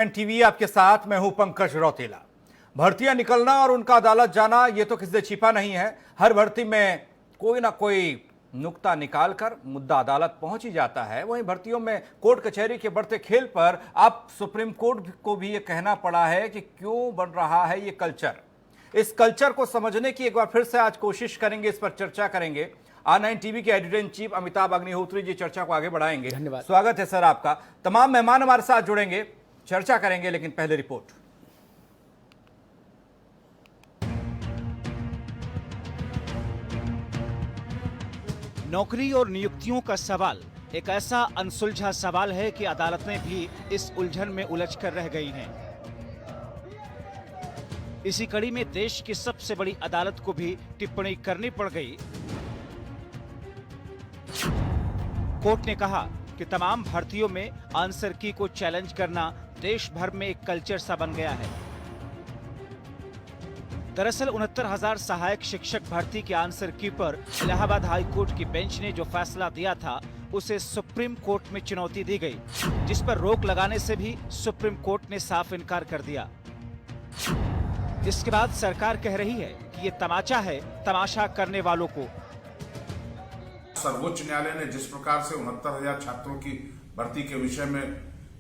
TV आपके साथ मैं हूं पंकज रौतेला। भर्तियां निकलना और उनका अदालत जाना ये तो किसी से छिपा नहीं है। हर भर्ती में कोई ना कोई नुक्ता निकालकर मुद्दा अदालत पहुंच ही जाता है। वहीं भर्तियों में कोर्ट कचहरी के बढ़ते खेल पर अब सुप्रीम कोर्ट को भी ये कहना पड़ा है कि क्यों बन रहा है ये कल्चर। इस कल्चर को समझने की एक बार फिर से आज कोशिश करेंगे, इस पर चर्चा करेंगे। R9 टीवी के editor in chief Amitabh Agnihotri ji चर्चा को आगे बढ़ाएंगे। धन्यवाद। स्वागत है सर आपका। तमाम मेहमान हमारे साथ जुड़ेंगे, चर्चा करेंगे, लेकिन पहले रिपोर्ट। नौकरी और नियुक्तियों का सवाल एक ऐसा अनसुलझा सवाल है कि अदालतें भी इस उलझन में उलझ कर रह गई हैं। इसी कड़ी में देश की सबसे बड़ी अदालत को भी टिप्पणी करनी पड़ गई। कोर्ट ने कहा कि तमाम भर्तियों में आंसर की को चैलेंज करना देश भर में एक कल्चर सा बन गया है। दरअसल 69,000 सहायक शिक्षक भर्ती के आंसर की पर इलाहाबाद हाई कोर्ट की बेंच ने जो फैसला दिया था उसे सुप्रीम कोर्ट में चुनौती दी गई, जिस पर रोक लगाने से भी सुप्रीम कोर्ट ने साफ इनकार कर दिया। इसके बाद सरकार कह रही है कि ये तमाचा है तमाशा करने वालों को। सर्वोच्च न्यायालय ने जिस प्रकार से 69,000 छात्रों की भर्ती के विषय में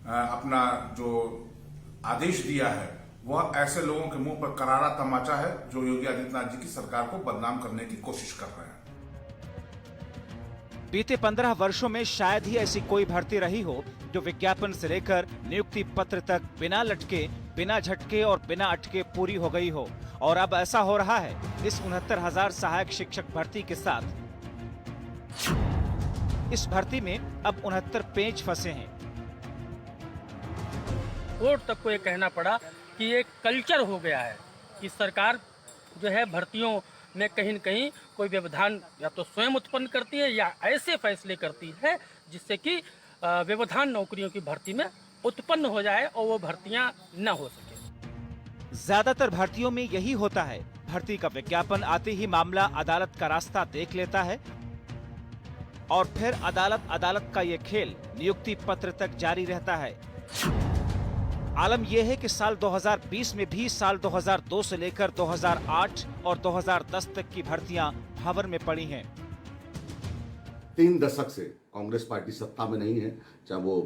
अपना जो आदेश दिया है वह ऐसे लोगों के मुंह पर करारा तमाचा है जो योगी आदित्यनाथ जी की सरकार को बदनाम करने की कोशिश कर रहे हैं। बीते 15 वर्षों में शायद ही ऐसी कोई भर्ती रही हो जो विज्ञापन से लेकर नियुक्ति पत्र तक बिना लटके, बिना झटके और बिना अटके पूरी हो गई हो। और अब ऐसा हो रहा है इस 69,000 सहायक शिक्षक भर्ती के साथ। इस भर्ती में अब 69 पेंच फंसे हैं। कोर्ट तक को ये कहना पड़ा कि ये कल्चर हो गया है कि सरकार जो है भर्तियों में कहीं न कहीं कोई व्यवधान या तो स्वयं उत्पन्न करती है या ऐसे फैसले करती है जिससे कि व्यवधान नौकरियों की भर्ती में उत्पन्न हो जाए और वो भर्तियां न हो सके। ज्यादातर भर्तियों में यही होता है। भर्ती का विज्ञापन आते ही मामला अदालत का रास्ता देख लेता है और फिर अदालत का ये खेल नियुक्ति पत्र तक जारी रहता है। आलम यह है कि साल 2020 में भी साल 2002 से लेकर 2008 और 2010 तक की भर्तियां भंवर में पड़ी हैं। 3 दशक से कांग्रेस पार्टी सत्ता में नहीं है, चाहे वो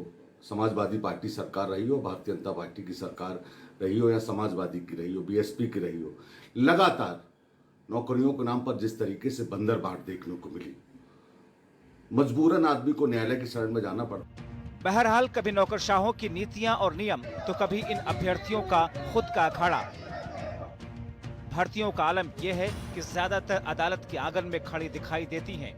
समाजवादी पार्टी सरकार रही हो, भारतीय जनता पार्टी की सरकार रही हो या समाजवादी की रही हो, बीएसपी की रही हो। लगातार नौकरियों के नाम पर जिस तरीके से बंदरबाट देखने को मिली, मजबूरन आदमी को न्यायालय की शरण में जाना पड़ा। बहरहाल कभी नौकरशाहों की नीतियां और नियम तो कभी इन अभ्यर्थियों का खुद का अखाड़ा। भर्तियों का आलम यह है कि ज्यादातर अदालत के आंगन में खड़ी दिखाई देती हैं।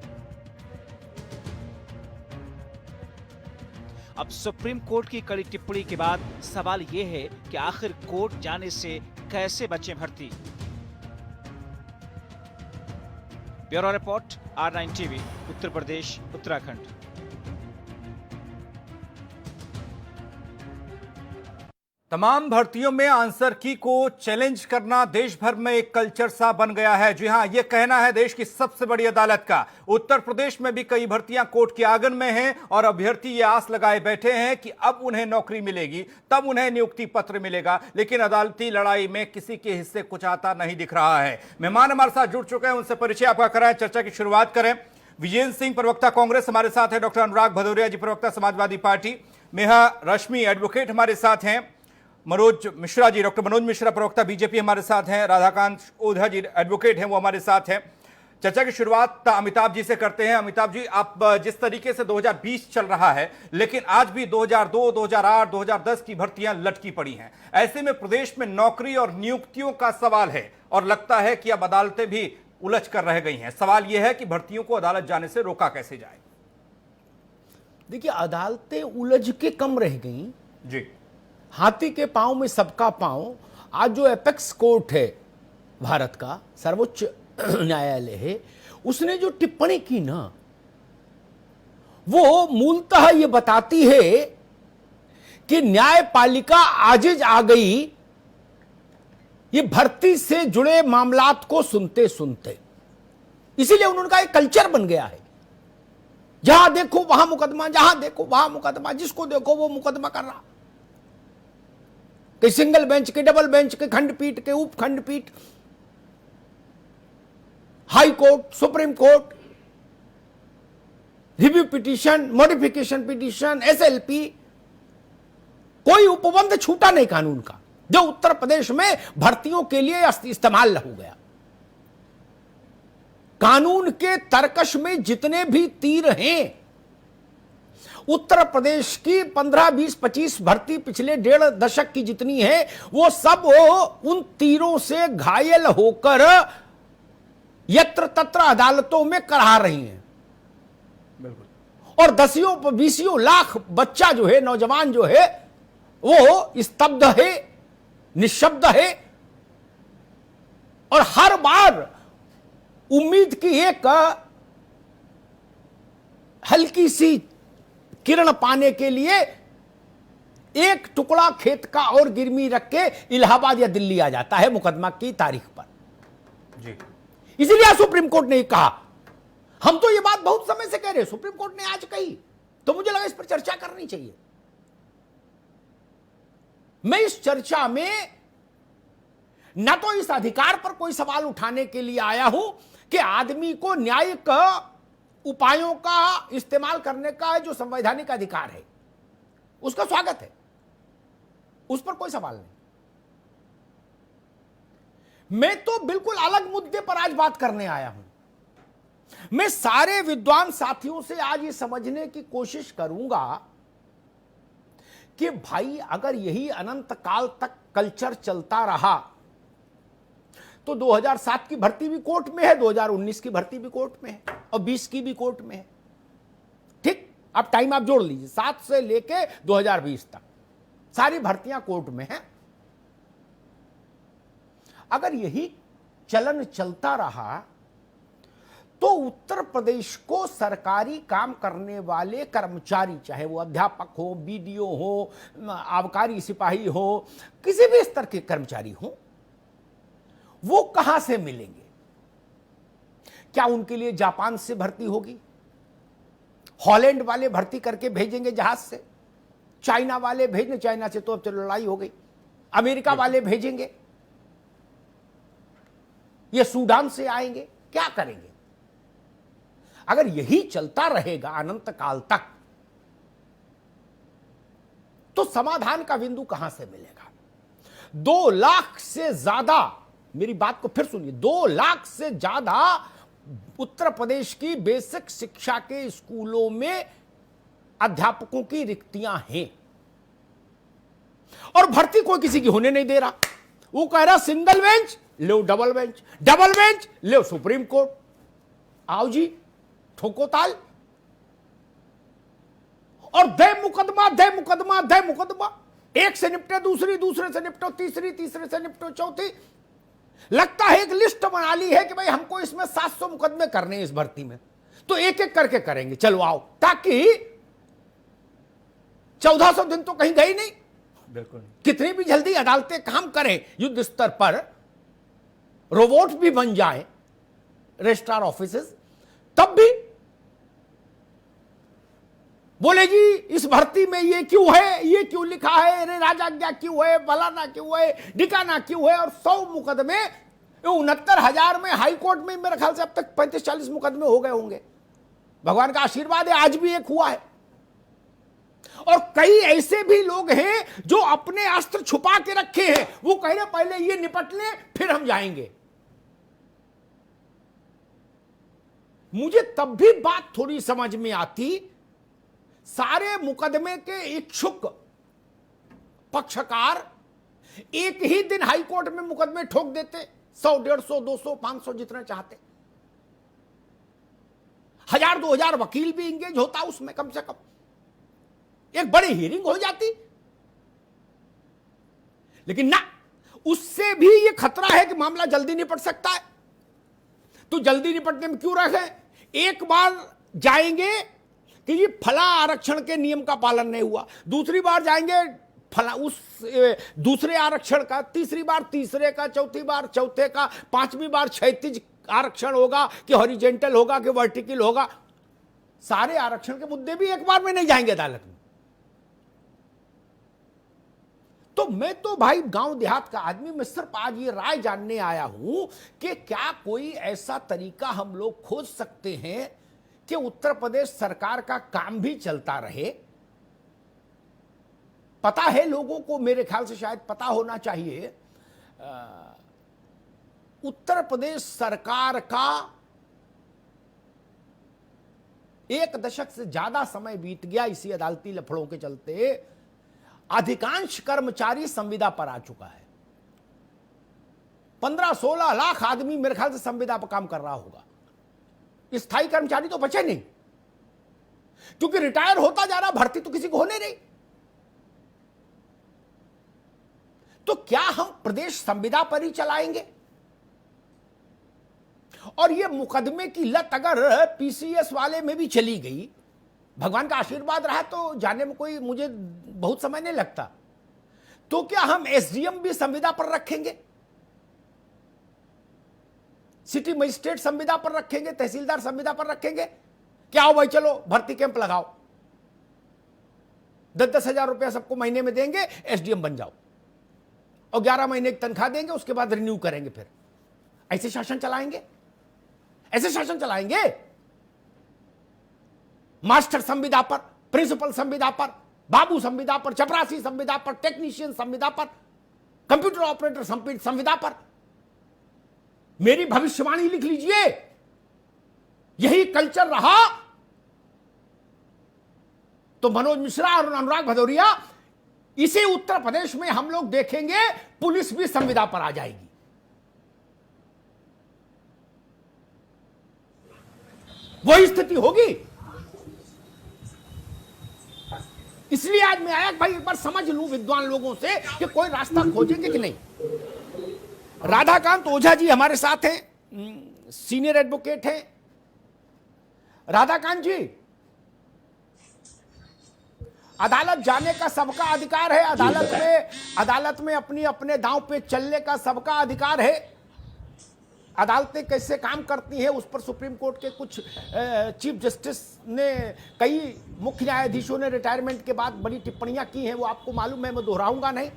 अब सुप्रीम कोर्ट की कड़ी टिप्पणी के बाद सवाल यह है कि आखिर कोर्ट जाने से कैसे बचे भर्ती। Bureau report, R9 TV, Uttar Pradesh, Uttarakhand. तमाम भर्तियों में आंसर की को चैलेंज करना देश भर में एक कल्चर सा बन गया है। जी हां, यह कहना है देश की सबसे बड़ी अदालत का। उत्तर प्रदेश में भी कई भर्तियां कोर्ट के आंगन में हैं और अभ्यर्थी ये आस लगाए बैठे हैं कि अब उन्हें नौकरी मिलेगी, तब उन्हें नियुक्ति पत्र मिलेगा। लेकिन अदालती लड़ाई में किसी के हिस्से कुछ आता नहीं दिख रहा है। मेहमान हमारे साथ जुड़ चुके हैं, उनसे परिचय आपका कराएं, चर्चा की शुरुआत करें। विजेंद्र सिंह, प्रवक्ता कांग्रेस, हमारे साथ है। डॉक्टर अनुराग भदौरिया जी, प्रवक्ता समाजवादी पार्टी। मेहा रश्मि, एडवोकेट, हमारे साथ हैं। मनोज मिश्रा जी, डॉक्टर मनोज मिश्रा, प्रवक्ता बीजेपी, हमारे साथ हैं। राधाकांत ओझा जी, एडवोकेट हैं, वो हमारे साथ हैं। चर्चा की शुरुआत अमिताभ जी से करते हैं। अमिताभ जी, आप जिस तरीके से 2020 चल रहा है, लेकिन आज भी 2002, 2008, 2010 की भर्तियां लटकी पड़ी हैं। ऐसे में प्रदेश में नौकरी और नियुक्तियों का सवाल है और लगता है कि अब अदालतें भी उलझ कर रह गई हैं। सवाल यह है कि भर्तियों को अदालत जाने से रोका कैसे जाए। देखिए, अदालतें उलझ के कम रह गई जी। हाथी के पांव में सबका पांव। आज जो एपेक्स कोर्ट है भारत का, सर्वोच्च न्यायालय है, उसने जो टिप्पणी की ना, वो मूलतः ये बताती है कि न्यायपालिका आजिज आ गई ये भर्ती से जुड़े मामलात को सुनते सुनते। इसीलिए उन्होंने कहा एक कल्चर बन गया है, जहां देखो वहां मुकदमा, जहां देखो वहां मुकदमा, जिसको देखो वो मुकदमा कर रहा। कि सिंगल बेंच के, डबल बेंच के, खंडपीठ के, उप खंडपीठ, high court, supreme court, review petition, modification petition, SLP, कोई उपबंध छूटा नहीं कानून का जो उत्तर प्रदेश में भर्तियों के लिए इस्तेमाल हो गया। कानून के तर्कश में जितने भी तीर हैं, उत्तर प्रदेश की 15, 20, 25 भर्ती पिछले 1.5 दशक की जितनी है, वो सब उन तीरों से घायल होकर यत्र तत्र अदालतों में करा रही हैं। और 10 20 लाख बच्चा जो है, नौजवान जो है, वो स्तब्ध है, निशब्द है, और हर बार उम्मीद की एक हल्की सी किरण पाने के लिए एक टुकड़ा खेत का और गिरवी रख के इलाहाबाद या दिल्ली आ जाता है मुकदमा की तारीख पर। जी, इसलिए सुप्रीम कोर्ट ने कहा, हम तो ये बात बहुत समय से कह रहे हैं, सुप्रीम कोर्ट ने आज कही, तो मुझे लगा इस पर चर्चा करनी चाहिए। मैं इस चर्चा में न तो इस अधिकार पर कोई सवाल उठाने के लिए आया हूं कि आदमी को न्यायिक उपायों का इस्तेमाल करने का जो संवैधानिक अधिकार है, उसका स्वागत है, उस पर कोई सवाल नहीं। मैं तो बिल्कुल अलग मुद्दे पर आज बात करने आया हूं। मैं सारे विद्वान साथियों से आज ये समझने की कोशिश करूंगा कि भाई अगर यही अनंत काल तक कल्चर चलता रहा तो 2007 की भर्ती भी कोर्ट में है, 2019 की भर्ती भी कोर्ट में है, और 20 की भी कोर्ट में है। ठीक, अब टाइम आप जोड़ लीजिए, 7 से लेके 2020 तक सारी भर्तियां कोर्ट में हैं। अगर यही चलन चलता रहा तो उत्तर प्रदेश को सरकारी काम करने वाले कर्मचारी, चाहे वो अध्यापक हो, बीडीओ हो, आबकारी सिपाही हो, किसी भी स्तर के कर्मचारी हो, वो कहां से मिलेंगे? क्या उनके लिए जापान से भर्ती होगी? हॉलैंड वाले भर्ती करके भेजेंगे जहाज से? चाइना वाले भेजने, चाइना से तो अब चलो लड़ाई हो गई, अमेरिका वाले भेजेंगे? ये सूडान से आएंगे? क्या करेंगे? अगर यही चलता रहेगा अनंत काल तक तो समाधान का बिंदु कहां से मिलेगा? 2 लाख से ज्यादा, मेरी बात को फिर सुनिए, 2 लाख से ज्यादा उत्तर प्रदेश की बेसिक शिक्षा के स्कूलों में अध्यापकों की रिक्तियां हैं और भर्ती कोई किसी की होने नहीं दे रहा। वो कह रहा सिंगल बेंच लो, डबल बेंच, डबल बेंच लो सुप्रीम कोर्ट, आओ जी ठोको ताल, और दे मुकदमा, दे मुकदमा, दे मुकदमा, एक से निपटे दूसरी, दूसरे से निपटो तीसरी, तीसरे से निपटो चौथी। लगता है एक लिस्ट बना ली है कि भाई हमको इसमें 700 मुकदमे करने हैं इस भर्ती में, तो एक एक करके करेंगे, चलो आओ, ताकि 1400 दिन तो कहीं गई नहीं। बिल्कुल, कितनी भी जल्दी अदालतें काम करें, युद्ध स्तर पर रोबोट भी बन जाए रजिस्ट्रार ऑफिसेस, तब भी बोले जी इस भर्ती में ये क्यों है, ये क्यों लिखा है, अरे राजाज्ञा क्यों है, फलाना क्यों है, ढिकाना क्यों है, और 100 मुकदमे 69,000 में हाई कोर्ट में मेरे ख्याल से अब तक 35-40 मुकदमे हो गए होंगे। भगवान का आशीर्वाद है आज भी एक हुआ है। और कई ऐसे भी लोग हैं जो अपने अस्त्र छुपा के रखे हैं, वो कह रहे पहले ये निपट लें फिर हम जाएंगे। मुझे तब भी बात थोड़ी समझ में आती, सारे मुकदमे के इच्छुक पक्षकार एक ही दिन हाई कोर्ट में मुकदमे ठोक देते, 100, 150, 200, 500 जितना चाहते, 1000-2000 वकील भी इंगेज होता उसमें, कम से कम एक बड़ी हियरिंग हो जाती। लेकिन ना, उससे भी ये खतरा है कि मामला जल्दी निपट सकता है, तो जल्दी निपटने में क्यों रहे? एक बार जाएंगे कि ये फला आरक्षण के नियम का पालन नहीं हुआ, दूसरी बार जाएंगे फला उस दूसरे आरक्षण का, तीसरी बार तीसरे का, चौथी बार चौथे का, 5वीं बार क्षैतिज आरक्षण होगा कि हॉरिजेंटल होगा कि वर्टिकल होगा। सारे आरक्षण के मुद्दे भी एक बार में नहीं जाएंगे अदालत में। तो मैं तो भाई गांव देहात का आदमी, मैं सिर्फ आज ये राय जानने आया हूं कि क्या कोई ऐसा तरीका हम लोग खोज सकते हैं कि उत्तर प्रदेश सरकार का काम भी चलता रहे। पता है लोगों को, मेरे ख्याल से शायद पता होना चाहिए, उत्तर प्रदेश सरकार का 1 दशक से ज्यादा समय बीत गया इसी अदालती लफड़ों के चलते। अधिकांश कर्मचारी संविदा पर आ चुका है। 15-16 लाख आदमी मेरे ख्याल से संविदा पर काम कर रहा होगा। स्थायी कर्मचारी तो बचे नहीं, क्योंकि रिटायर होता जा रहा, भर्ती तो किसी को होने नहीं। तो क्या हम प्रदेश संविदा पर ही चलाएंगे? और ये मुकदमे की लत अगर पीसीएस वाले में भी चली गई, भगवान का आशीर्वाद रहा तो जाने में कोई मुझे बहुत समय नहीं लगता, तो क्या हम एसडीएम भी संविदा पर रखेंगे? सिटी मजिस्ट्रेट संविदा पर रखेंगे? तहसीलदार संविदा पर रखेंगे? क्या हो भाई, चलो भर्ती कैंप लगाओ, 10-10 हजार रुपया सबको महीने में देंगे, एसडीएम बन जाओ, और 11 महीने की तनख्वाह देंगे, उसके बाद रिन्यू करेंगे। फिर ऐसे शासन चलाएंगे? ऐसे शासन चलाएंगे? मास्टर संविदा पर, प्रिंसिपल संविदा पर, बाबू संविदा पर, चपरासी संविदा पर, टेक्नीशियन संविदा पर, कंप्यूटर ऑपरेटर संविदा पर। मेरी भविष्यवाणी लिख लीजिए, यही कल्चर रहा तो मनोज मिश्रा और अनुराग भदौरिया, इसी उत्तर प्रदेश में हम लोग देखेंगे पुलिस भी संविदा पर आ जाएगी। वही स्थिति होगी। इसलिए आज मैं आया भाई एक बार समझ लूं विद्वान लोगों से कि कोई रास्ता खोजेंगे कि नहीं। राधाकांत ओझा जी हमारे साथ हैं, सीनियर एडवोकेट हैं। राधाकांत जी, अदालत जाने का सबका अधिकार है, अदालत में अपनी अपने दांव पे चलने का सबका अधिकार है। अदालतें कैसे काम करती हैं उस पर सुप्रीम कोर्ट के कुछ चीफ जस्टिस ने, कई मुख्य न्यायाधीशों ने रिटायरमेंट के बाद बड़ी टिप्पणियां की हैं, वो आपको मालूम है, मैं दोहराऊंगा नहीं।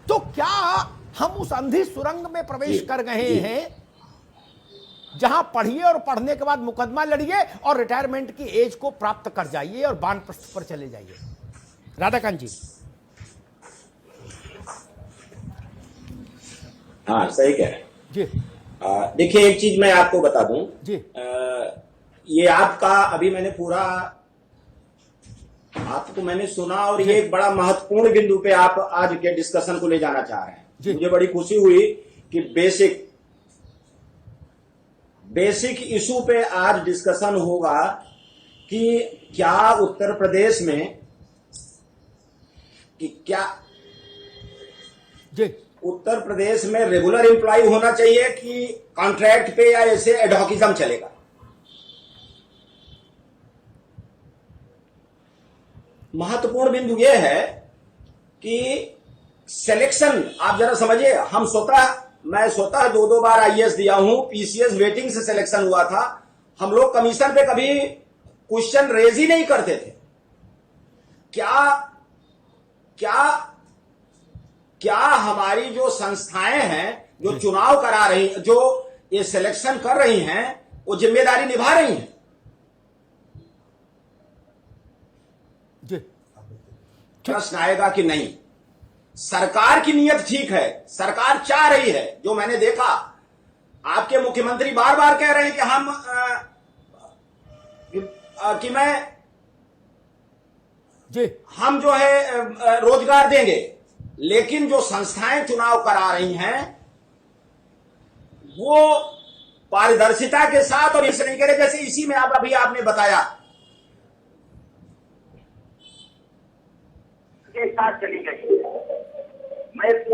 तो क्या हम उस अंधी सुरंग में प्रवेश कर गए हैं जहां पढ़िए और पढ़ने के बाद मुकदमा लड़िए और रिटायरमेंट की एज को प्राप्त कर जाइए और वानप्रस्थ पर चले जाइए? राधाकांत जी। हाँ, सही कह रहे हैं जी। देखिए, एक चीज मैं आपको बता दूं जी। ये आपका अभी मैंने पूरा आपको मैंने सुना, और ये एक बड़ा महत्वपूर्ण बिंदु पे आप आज के डिस्कशन को ले जाना चाह रहे हैं। मुझे बड़ी खुशी हुई कि बेसिक इशू पे आज डिस्कशन होगा कि क्या उत्तर प्रदेश में उत्तर प्रदेश में रेगुलर एम्प्लॉय होना चाहिए कि कॉन्ट्रैक्ट पे, या ऐसे एडहॉकिज्म चलेगा। महत्वपूर्ण बिंदु यह है कि सिलेक्शन, आप जरा समझिए, मैं स्वतः 2 बार आईएएस दिया हूं, पीसीएस वेटिंग से सिलेक्शन हुआ था। हम लोग कमीशन पे कभी क्वेश्चन रेज ही नहीं करते थे। क्या हमारी जो संस्थाएं हैं जो चुनाव करा रही, जो ये सिलेक्शन कर रही हैं, वो जिम्मेदारी निभा रही हैं? प्रश्न आएगा कि नहीं। सरकार की नीयत ठीक है, सरकार चाह रही है। जो मैंने देखा, आपके मुख्यमंत्री बार बार कह रहे हैं कि हम जो है रोजगार देंगे, लेकिन जो संस्थाएं चुनाव करा रही हैं वो पारदर्शिता के साथ और इस नहीं करे, जैसे इसी में अभी आपने बताया के साथ चली गई। मैं तो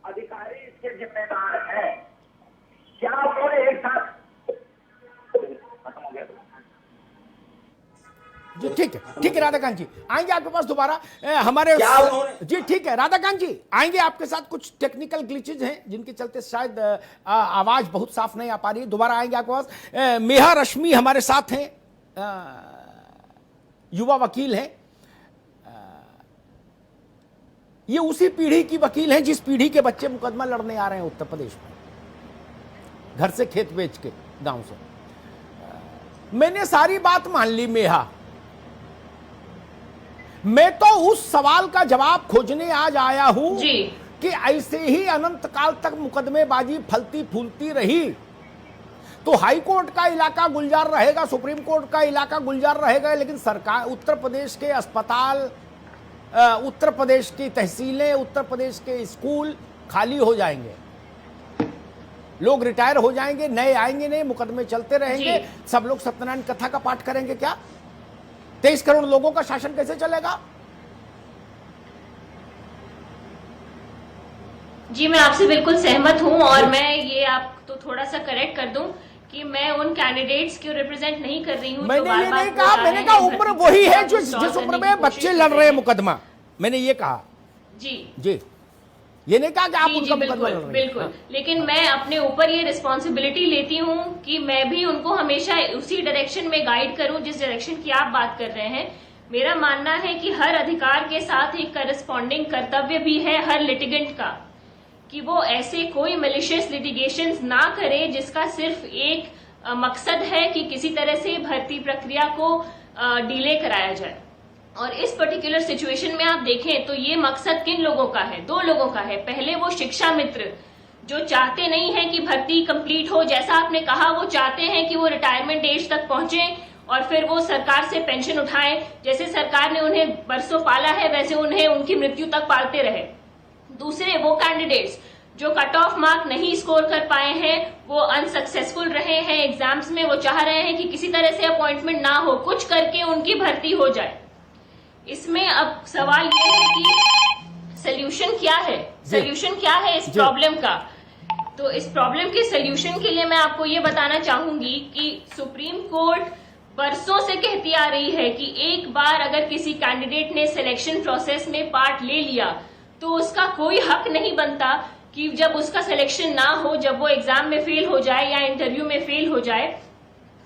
अधिकारी इसके जिम्मेदार हैं। क्या उन्होंने एक साथ खत्म हो गया? जी ठीक है राधाकांत जी, आएंगे आपके पास दोबारा। हमारे जी ठीक है राधाकांत जी, आएंगे आपके साथ। कुछ टेक्निकल ग्लिचेज हैं जिनके चलते शायद आवाज बहुत साफ नहीं आ पा रही है। दोबारा आएंगे आपके पास। मेहा रश्मि हमारे साथ हैं, युवा वकील हैं, ये उसी पीढ़ी की वकील हैं जिस पीढ़ी के बच्चे मुकदमा लड़ने आ रहे हैं उत्तर प्रदेश में, घर से खेत बेच के, गांव से। मैंने सारी बात मान ली मेहा, मैं तो उस सवाल का जवाब खोजने आज आया हूं कि ऐसे ही अनंत काल तक मुकदमेबाजी फलती फूलती रही तो हाई कोर्ट का इलाका गुलजार रहेगा, सुप्रीम कोर्ट का इलाका गुलजार रहेगा, लेकिन सरकार, उत्तर प्रदेश के अस्पताल, उत्तर प्रदेश की तहसीलें, उत्तर प्रदेश के स्कूल खाली हो जाएंगे, लोग रिटायर हो जाएंगे, नए आएंगे नहीं, मुकदमे चलते रहेंगे, सब लोग सत्यनारायण कथा का पाठ करेंगे क्या? 23 करोड़ लोगों का शासन कैसे चलेगा? जी, मैं आपसे बिल्कुल सहमत हूं और मैं ये आप तो थोड़ा सा करेक्ट कर दूं कि मैं उन कैंडिडेट्स को रिप्रेजेंट नहीं कर रही हूं। मैंने ये नहीं कहा, मैंने कहा उम्र वही है जो जिस उम्र में बच्चे लड़ रहे हैं मुकदमा, मैंने ये कहा। जी, ये नहीं कहा कि आप उनका मुकदमा लड़ रहे हैं। बिल्कुल, लेकिन मैं अपने ऊपर ये रिस्पॉन्सिबिलिटी लेती हूँ कि मैं भी उनको हमेशा उसी डायरेक्शन में गाइड करूं जिस डायरेक्शन की आप बात कर रहे हैं। मेरा मानना है कि हर अधिकार के साथ एक करस्पॉन्डिंग कर्तव्य भी है हर लिटिगेंट का, कि वो ऐसे कोई मैलिशियस लिटिगेशंस ना करे जिसका सिर्फ एक मकसद है कि किसी तरह से भर्ती प्रक्रिया को डिले कराया जाए। और इस पर्टिकुलर सिचुएशन में आप देखें तो ये मकसद किन लोगों का है? 2 लोगों का है। पहले वो शिक्षा मित्र जो चाहते नहीं है कि भर्ती कंप्लीट हो, जैसा आपने कहा, वो चाहते हैं कि वो रिटायरमेंट एज तक पहुंचे और फिर वो सरकार से पेंशन उठाएं। जैसे सरकार ने उन्हें बरसों पाला है वैसे उन्हें उनकी मृत्यु तक पालते रहे। दूसरे वो कैंडिडेट्स जो कट ऑफ मार्क नहीं स्कोर कर पाए हैं, वो अनसक्सेसफुल रहे हैं एग्जाम्स में, वो चाह रहे हैं कि किसी तरह से अपॉइंटमेंट ना हो, कुछ करके उनकी भर्ती हो जाए। इसमें अब सवाल ये है कि सोल्यूशन क्या है? सोल्यूशन क्या है इस प्रॉब्लम का? तो इस प्रॉब्लम के सोल्यूशन के लिए मैं आपको ये बताना चाहूंगी कि सुप्रीम कोर्ट बरसों से कहती आ रही है कि एक बार अगर किसी कैंडिडेट ने सिलेक्शन प्रोसेस में पार्ट ले लिया तो उसका कोई हक नहीं बनता कि जब उसका सिलेक्शन ना हो, जब वो एग्जाम में फेल हो जाए या इंटरव्यू में फेल हो जाए,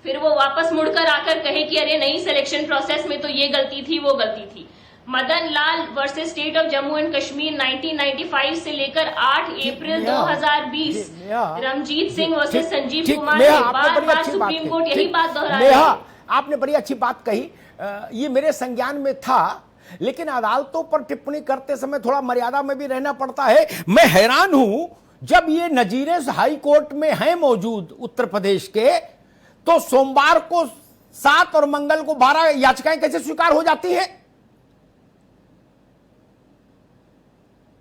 फिर वो वापस मुड़कर आकर कहे कि अरे नहीं, सिलेक्शन प्रोसेस में तो ये गलती थी, वो गलती थी। Madan Lal versus state of Jammu and Kashmir 1995 से लेकर 8 अप्रैल 2020, रमजीत सिंह वर्सेस संजीव कुमार ने बार-बार सुप्रीम कोर्ट यही बात दोहरा रही है। आपने बड़ी अच्छी बात कही, ये मेरे संज्ञान में था, लेकिन अदालतों पर टिप्पणी करते समय थोड़ा मर्यादा में भी रहना पड़ता है। मैं हैरान हूं, जब ये नजीरे हाई कोर्ट में हैं मौजूद उत्तर प्रदेश के, तो सोमवार को 7 और मंगल को 12 याचिकाएं कैसे स्वीकार हो जाती हैं?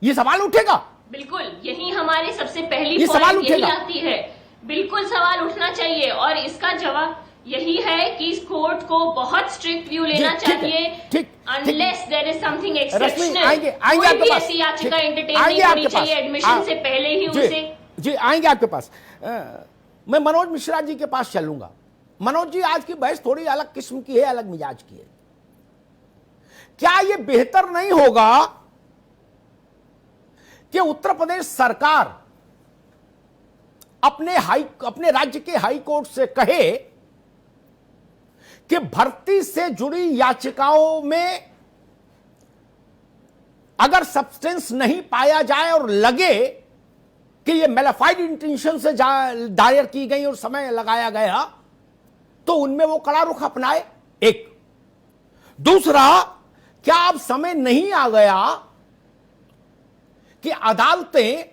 ये सवाल उठेगा। बिल्कुल, यही हमारी सबसे पहली सवाल पॉइंट यही आती है। बिल्कुल सवाल उठना चाहिए और इसका जवाब यही है कि इस कोर्ट को बहुत स्ट्रिक्ट व्यू लेना चाहिए। Unless there is something exceptional, कोई भी ऐसी याचिका एंटरटेन नहीं होनी चाहिए एडमिशन से पहले ही उसे। जी, आएंगे आपके पास। मैं मनोज मिश्रा जी के पास चलूंगा। मनोज जी, आज की बहस थोड़ी अलग किस्म की है, अलग मिजाज की है। क्या यह बेहतर नहीं होगा कि उत्तर प्रदेश सरकार अपने राज्य के हाई कोर्ट से कहे कि भर्ती से जुड़ी याचिकाओं में अगर सब्सटेंस नहीं पाया जाए और लगे कि ये मेलाफाइड इंटेंशन से दायर की गई और समय लगाया गया, तो उनमें वो कड़ा रुख अपनाए। एक। दूसरा, क्या अब समय नहीं आ गया कि अदालतें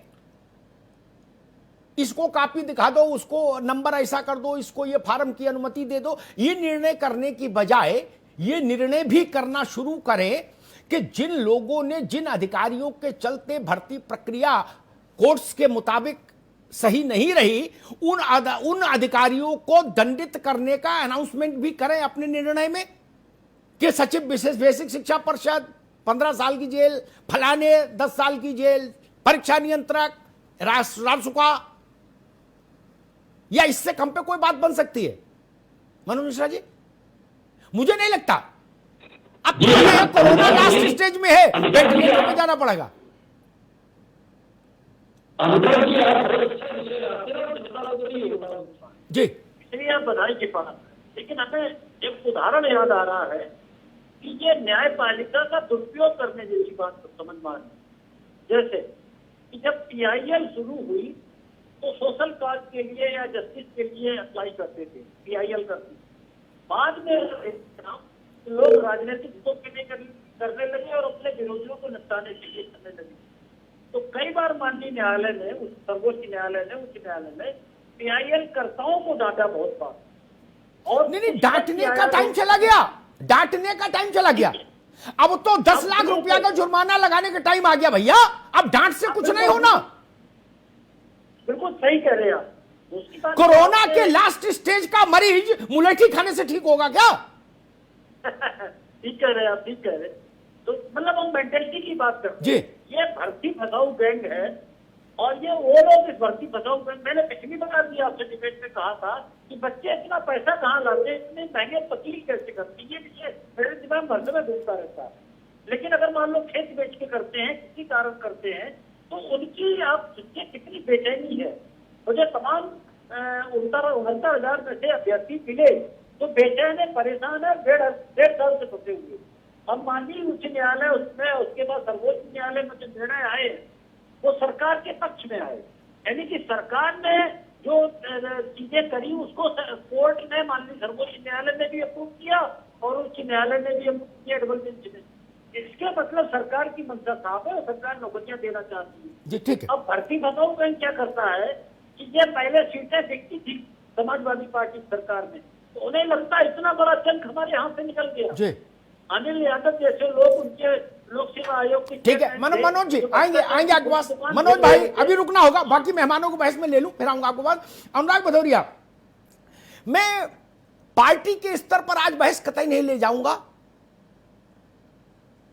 इसको कॉपी दिखा दो, उसको नंबर ऐसा कर दो, इसको ये फार्म की अनुमति दे दो, ये निर्णय करने की बजाय ये निर्णय भी करना शुरू करें कि जिन लोगों ने, जिन अधिकारियों के चलते भर्ती प्रक्रिया कोर्ट्स के मुताबिक सही नहीं रही, उन अधिकारियों को दंडित करने का अनाउंसमेंट भी करें अपने निर्णय में कि सचिव विशेष बेसिक शिक्षा परिषद 15 साल की जेल, फलाने 10 साल की जेल, परीक्षा नियंत्रक, रासुका, या इससे कम पे कोई बात बन सकती है? मनोज मिश्रा जी, मुझे नहीं लगता। अब कोरोना लास्ट स्टेज में है, वेंटिलेटर में जाना पड़ेगा। जी, इसलिए आप बधाई के पास, लेकिन हमें एक उदाहरण याद आ रहा है कि ये न्यायपालिका का दुरुपयोग करने जैसी बात को समझ में आनी। जैसे कि जब PIL शुरू हुई तो सोशल काज के लिए या जस्टिस के लिए अप्लाई करते थे, PIL करते थे। बाद में लोग राजनीतिक तो करने लगे और अपने विरोधियों को निपटाने के लिए करने लगे। तो कई बार माननीय न्यायालय ने, सर्वोच्च न्यायालय ने, उच्च न्यायालय ने PIL कर्ताओं को डांटा बहुत बार। और नहीं, डांटने का टाइम चला गया, डांटने का टाइम चला गया। अब तो 10 लाख रुपया का जुर्माना लगाने का टाइम आ गया भैया। अब डांट से कुछ नहीं होना। बिल्कुल सही कह रहे हैं आप। दूसरी बात, कोरोना के लास्ट स्टेज का मरीज मुलेठी खाने से ठीक होगा क्या? ठीक कह रहे हैं आप, ठीक कह रहे हैं। तो मतलब हम मेंटेलिटी की बात करते जी। हैं। ये भर्ती फसाऊ गैंग है और ये वो लोग इस भर्ती फसाऊ गैंग, मैंने पिछली बार भी आपसे डिबेट में कहा था कि बच्चे इतना पैसा कहाँ लाते, इतने महंगे वकील कैसे करते, ये विषय मेरे दिमाग भर में घूमता रहता है। लेकिन अगर मान लो खेत बेच के करते हैं, किसी कारण करते हैं, तो उनकी आप सोचिए कितनी बेचैनी है। मुझे तमाम 69,000 में से अभ्यर्थी मिले तो बेचैन है, परेशान है, डेढ़ साल से फंसे हुए। हम माननीय उच्च न्यायालय उसमें, उसके बाद सर्वोच्च न्यायालय में जो निर्णय आए वो सरकार के पक्ष में आए। यानी कि सरकार ने जो चीजें करी उसको कोर्ट ने, माननीय सर्वोच्च न्यायालय ने भी अप्रूव किया और उच्च न्यायालय ने भी अप्रूव किया डबल बेंच ने। इसके मतलब सरकार की मंशा साफ है और सरकार नौकरियां देना चाहती है। जी ठीक है। अब भर्ती फसाऊ बैंक क्या करता है कि ये पहले सीटें बिकती थी समाजवादी पार्टी सरकार में, तो उन्हें लगता है इतना बड़ा चंक हमारे हाथ से निकल गया। जी अनिल यादव जैसे लोग उनके लोक सेवा आयोग के ठीक है। मनोज जी आएंगे आपके पास। मनोज भाई अभी रुकना होगा, बाकी मेहमानों को बहस में ले लूं, फिर आऊंगा आपके पास। अनुराग भदौरिया, मैं पार्टी के स्तर पर आज बहस कतई नहीं ले जाऊंगा।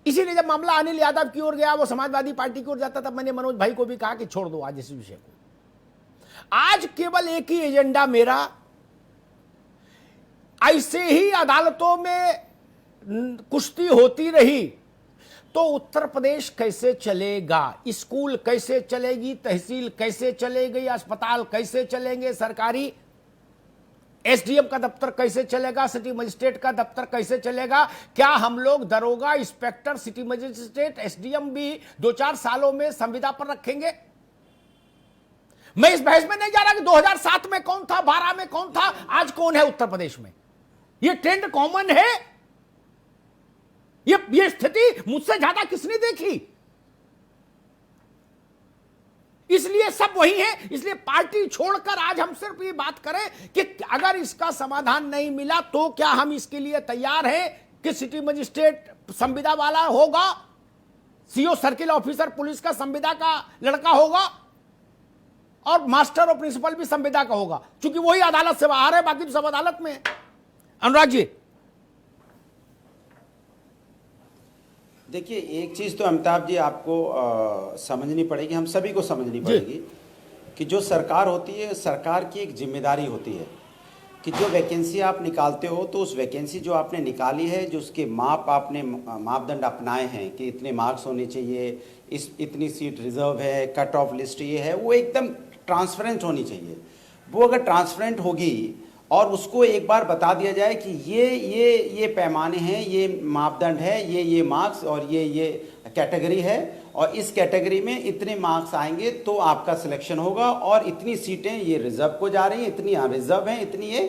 इसीलिए जब मामला अनिल यादव की ओर गया, वो समाजवादी पार्टी की ओर जाता, तब मैंने मनोज भाई को भी कहा कि छोड़ दो आज इस विषय को। आज केवल एक ही एजेंडा मेरा, ऐसे ही अदालतों में कुश्ती होती रही तो उत्तर प्रदेश कैसे चलेगा? स्कूल कैसे चलेगी, तहसील कैसे चलेगी, अस्पताल कैसे चलेंगे, सरकारी SDM का दफ्तर कैसे चलेगा, सिटी मजिस्ट्रेट का दफ्तर कैसे चलेगा? क्या हम लोग दरोगा, इंस्पेक्टर, सिटी मजिस्ट्रेट, SDM भी 2-4 सालों में संविदा पर रखेंगे? मैं इस बहस में नहीं जा रहा कि 2007 में कौन था, 12 में कौन था, आज कौन है उत्तर प्रदेश में। यह ट्रेंड कॉमन है। ये स्थिति मुझसे ज्यादा किसने देखी? इसलिए सब वही है। इसलिए पार्टी छोड़कर आज हम सिर्फ ये बात करें कि अगर इसका समाधान नहीं मिला तो क्या हम इसके लिए तैयार हैं कि सिटी मजिस्ट्रेट संविदा वाला होगा, CO सर्किल ऑफिसर पुलिस का संविदा का लड़का होगा और मास्टर और प्रिंसिपल भी संविदा का होगा, क्योंकि वही अदालत से बाहर है, बाकी तो सब अदालत में है। अनुराग जी देखिए, एक चीज़ तो अमिताभ जी आपको समझनी पड़ेगी, हम सभी को समझनी पड़ेगी कि जो सरकार होती है, सरकार की एक जिम्मेदारी होती है कि जो वैकेंसी आप निकालते हो तो उस वैकेंसी जो आपने निकाली है, जो उसके आपने मापदंड अपनाए हैं कि इतने मार्क्स होने चाहिए, इतनी सीट रिजर्व है, कट ऑफ लिस्ट ये है, वो एकदम ट्रांसपेरेंट होनी चाहिए। वो अगर ट्रांसपेरेंट होगी और उसको एक बार बता दिया जाए कि ये पैमाने हैं, ये मापदंड है, ये मार्क्स और ये कैटेगरी है और इस कैटेगरी में इतने मार्क्स आएंगे तो आपका सिलेक्शन होगा और इतनी सीटें ये रिजर्व को जा रही हैं, इतनी अनरिजर्व हैं, इतनी ये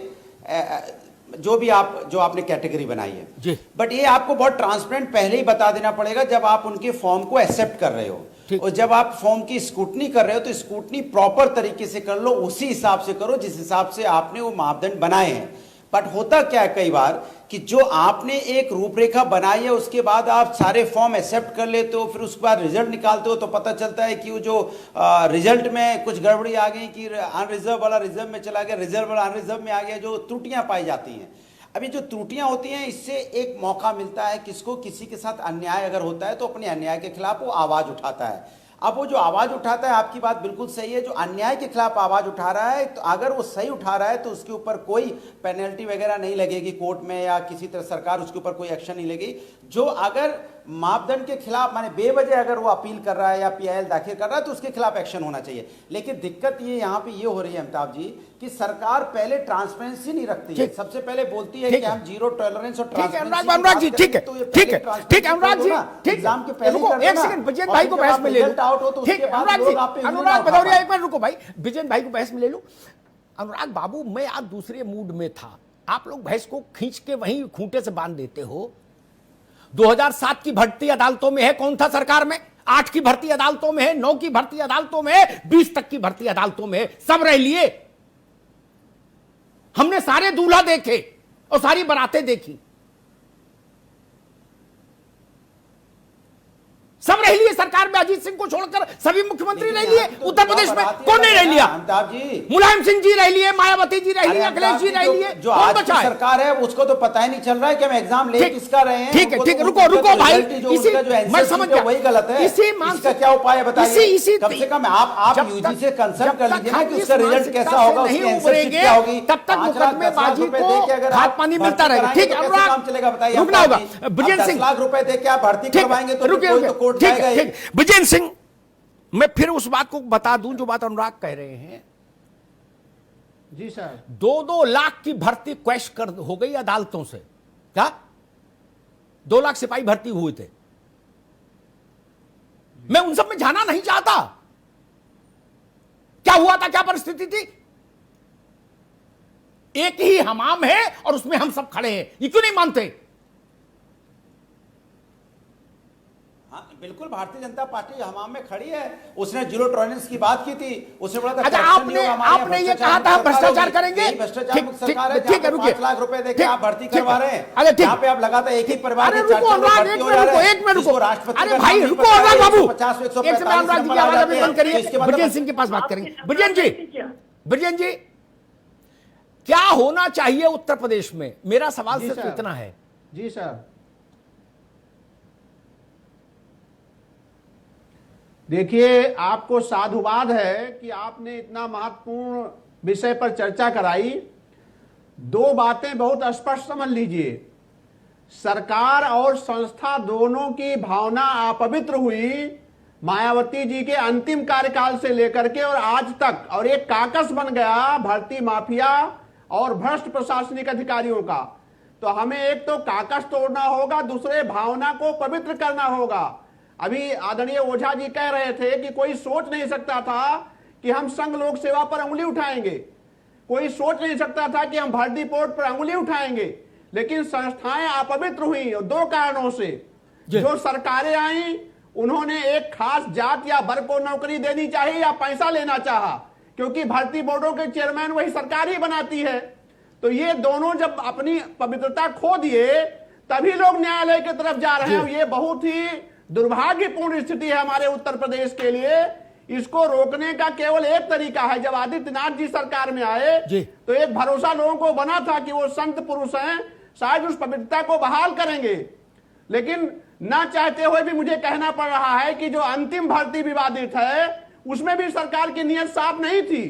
जो आपने कैटेगरी बनाई है। बट ये आपको बहुत ट्रांसपेरेंट पहले ही बता देना पड़ेगा जब आप उनके फॉर्म को एक्सेप्ट कर रहे हो। और जब आप फॉर्म की स्क्रूटनी कर रहे हो तो स्क्रूटनी प्रॉपर तरीके से कर लो, उसी हिसाब से करो जिस हिसाब से आपने वो मापदंड बनाए हैं। बट होता क्या है कई बार कि जो आपने एक रूपरेखा बनाई है उसके बाद आप सारे फॉर्म एक्सेप्ट कर लेते हो, फिर उसके बाद रिजल्ट निकालते हो तो पता चलता है कि वो जो रिजल्ट में कुछ गड़बड़ी आ गई कि अनरिजर्व वाला रिजर्व में चला गया, रिजर्व वाला अनरिजर्व में आ गया, जो त्रुटियां पाई जाती हैं। अभी जो त्रुटियां होती हैं इससे एक मौका मिलता है किसको, किसी के साथ अन्याय अगर होता है तो अपने अन्याय के खिलाफ वो आवाज उठाता है। अब वो जो आवाज उठाता है, आपकी बात बिल्कुल सही है, जो अन्याय के खिलाफ आवाज उठा रहा है तो अगर वो सही उठा रहा है तो उसके ऊपर कोई पेनल्टी वगैरह नहीं लगेगी कोर्ट में या किसी तरह सरकार उसके ऊपर कोई एक्शन नहीं लेगी। जो अगर मापदंड के खिलाफ माने बेवजह अगर वो अपील कर रहा है या पीआईएल दाखिल कर रहा है तो उसके खिलाफ एक्शन होना चाहिए। लेकिन दिक्कत ये यहाँ पे ये हो रही है अमिताभ जी कि सरकार पहले ट्रांसपेरेंसी नहीं रखती है। सबसे पहले बोलती है कि हम जीरो टॉलरेंस और ट्रांसपेरेंसी। अनुराग जी ठीक है, ठीक है, ठीक है अनुराग जी, ठीक एग्जाम के पहले रुको एक सेकंड, विजयन भाई को बहस में ले लो। ठीक है अनुराग जी, अनुराग भदौरिया एक मिनट रुको भाई, विजयन भाई को बहस में ले लो। अनुराग बाबू, मैं आज दूसरे मूड में था, आप लोग भैंस को खींच के वहीं खूंटे से बांध देते हो। 2007 की भर्ती अदालतों में है, कौन था सरकार में? 8 की भर्ती अदालतों में है, 9 की भर्ती अदालतों में है, 20 तक की भर्ती अदालतों में है, सब रह लिए। हमने सारे दूल्हा देखे और सारी बारातें देखी, सब रह लिए सरकार में। अजीत सिंह को छोड़कर सभी मुख्यमंत्री रह लिए। उत्तर प्रदेश में कौन नहीं रह लिया? अमिताभ जी, मुलायम सिंह जी रह लिए, मायावती जी रह लिए, अखिलेश जी रह लिए, जो कौन आज बचा की है? सरकार है उसको तो पता ही नहीं चल रहा है कि हम एग्जाम ले किसका रहे हैं। ठीक है, ठीक है, रुको रुको भाई, इसी मैं समझ गया, वही गलत है। इसी मान इसका क्या उपाय है बताइए? इसी कम से कम आप यूजी से कंसर्न कर लीजिए ना कि उसका रिजल्ट कैसा होगा, उसकी आंसरशीट क्या होगी। तब तक मुकदमेबाजी को खाद पानी मिलता रहेगा। ठीक है अनुराग, चलेगा बताइए, रुकना होगा। विजय 10 सिंह, लाख रुपए दे के आप भर्ती करवाएंगे तो कोर्ट जाएगा। विजय सिंह, मैं फिर उस बात को बता दूं जो बात अनुराग कह रहे हैं। जी सर, 2-2 लाख की भर्ती क्वैश कर हो गई अदालतों से। क्या 2 लाख सिपाही भर्ती हुए थे? मैं उन सब में जाना नहीं चाहता। क्या हुआ था, क्या परिस्थिति थी? एक ही हमाम है और उसमें हम सब खड़े हैं, ये क्यों नहीं मानते? बिल्कुल, भारतीय जनता पार्टी हमाम में खड़ी है। उसने जीरो टॉलरेंस की बात की थी, उसने बोला था अच्छा, आपने ये कहा था भ्रष्टाचार करेंगे। भ्रष्टाचार मुक्त सरकार है, ठीक है, रुकिए। 5 लाख रुपए देके आप भर्ती करवा रहे हैं। अरे ठीक, यहाँ पे आप लगातार एक ही परिवार के 4 एक मिनट रुको, अरे भाई रुको अनुराग बाबू, 50 एक समय अनुराग जी की आवाज अभी बंद करिए, विजय सिंह के पास बात करेंगे। विजयन जी, क्या होना चाहिए उत्तर प्रदेश में? मेरा सवाल सिर्फ इतना है। जी सर, देखिए, आपको साधुवाद है कि आपने इतना महत्वपूर्ण विषय पर चर्चा कराई। 2 बातें बहुत स्पष्ट समझ लीजिए। सरकार और संस्था दोनों की भावना अपवित्र हुई मायावती जी के अंतिम कार्यकाल से लेकर के और आज तक, और एक काकस बन गया भर्ती माफिया और भ्रष्ट प्रशासनिक अधिकारियों का। तो हमें एक तो काकस तोड़ना होगा, दूसरे भावना को पवित्र करना होगा। अभी आदरणीय ओझा जी कह रहे थे कि कोई सोच नहीं सकता था कि हम संघ लोक सेवा पर अंगुली उठाएंगे, कोई सोच नहीं सकता था कि हम भर्ती बोर्ड पर अंगुली उठाएंगे। लेकिन संस्थाएं अपवित्र हुई 2 कारणों से। जो सरकारें आई, उन्होंने एक खास जात या वर्ग को नौकरी देनी चाहिए या पैसा लेना चाहा, क्योंकि भर्ती बोर्डों के चेयरमैन वही सरकार ही बनाती है। तो ये दोनों जब अपनी पवित्रता खो दिए, तभी लोग न्यायालय की तरफ जा रहे हैं। ये बहुत ही दुर्भाग्यपूर्ण स्थिति है हमारे उत्तर प्रदेश के लिए। इसको रोकने का केवल एक तरीका है। जब आदित्यनाथ जी सरकार में आए तो एक भरोसा लोगों को बना था कि वो संत पुरुष हैं, शायद उस पवित्रता को बहाल करेंगे। लेकिन ना चाहते हुए भी मुझे कहना पड़ रहा है कि जो अंतिम भर्ती विवादित है, उसमें भी सरकार की नीयत साफ नहीं थी।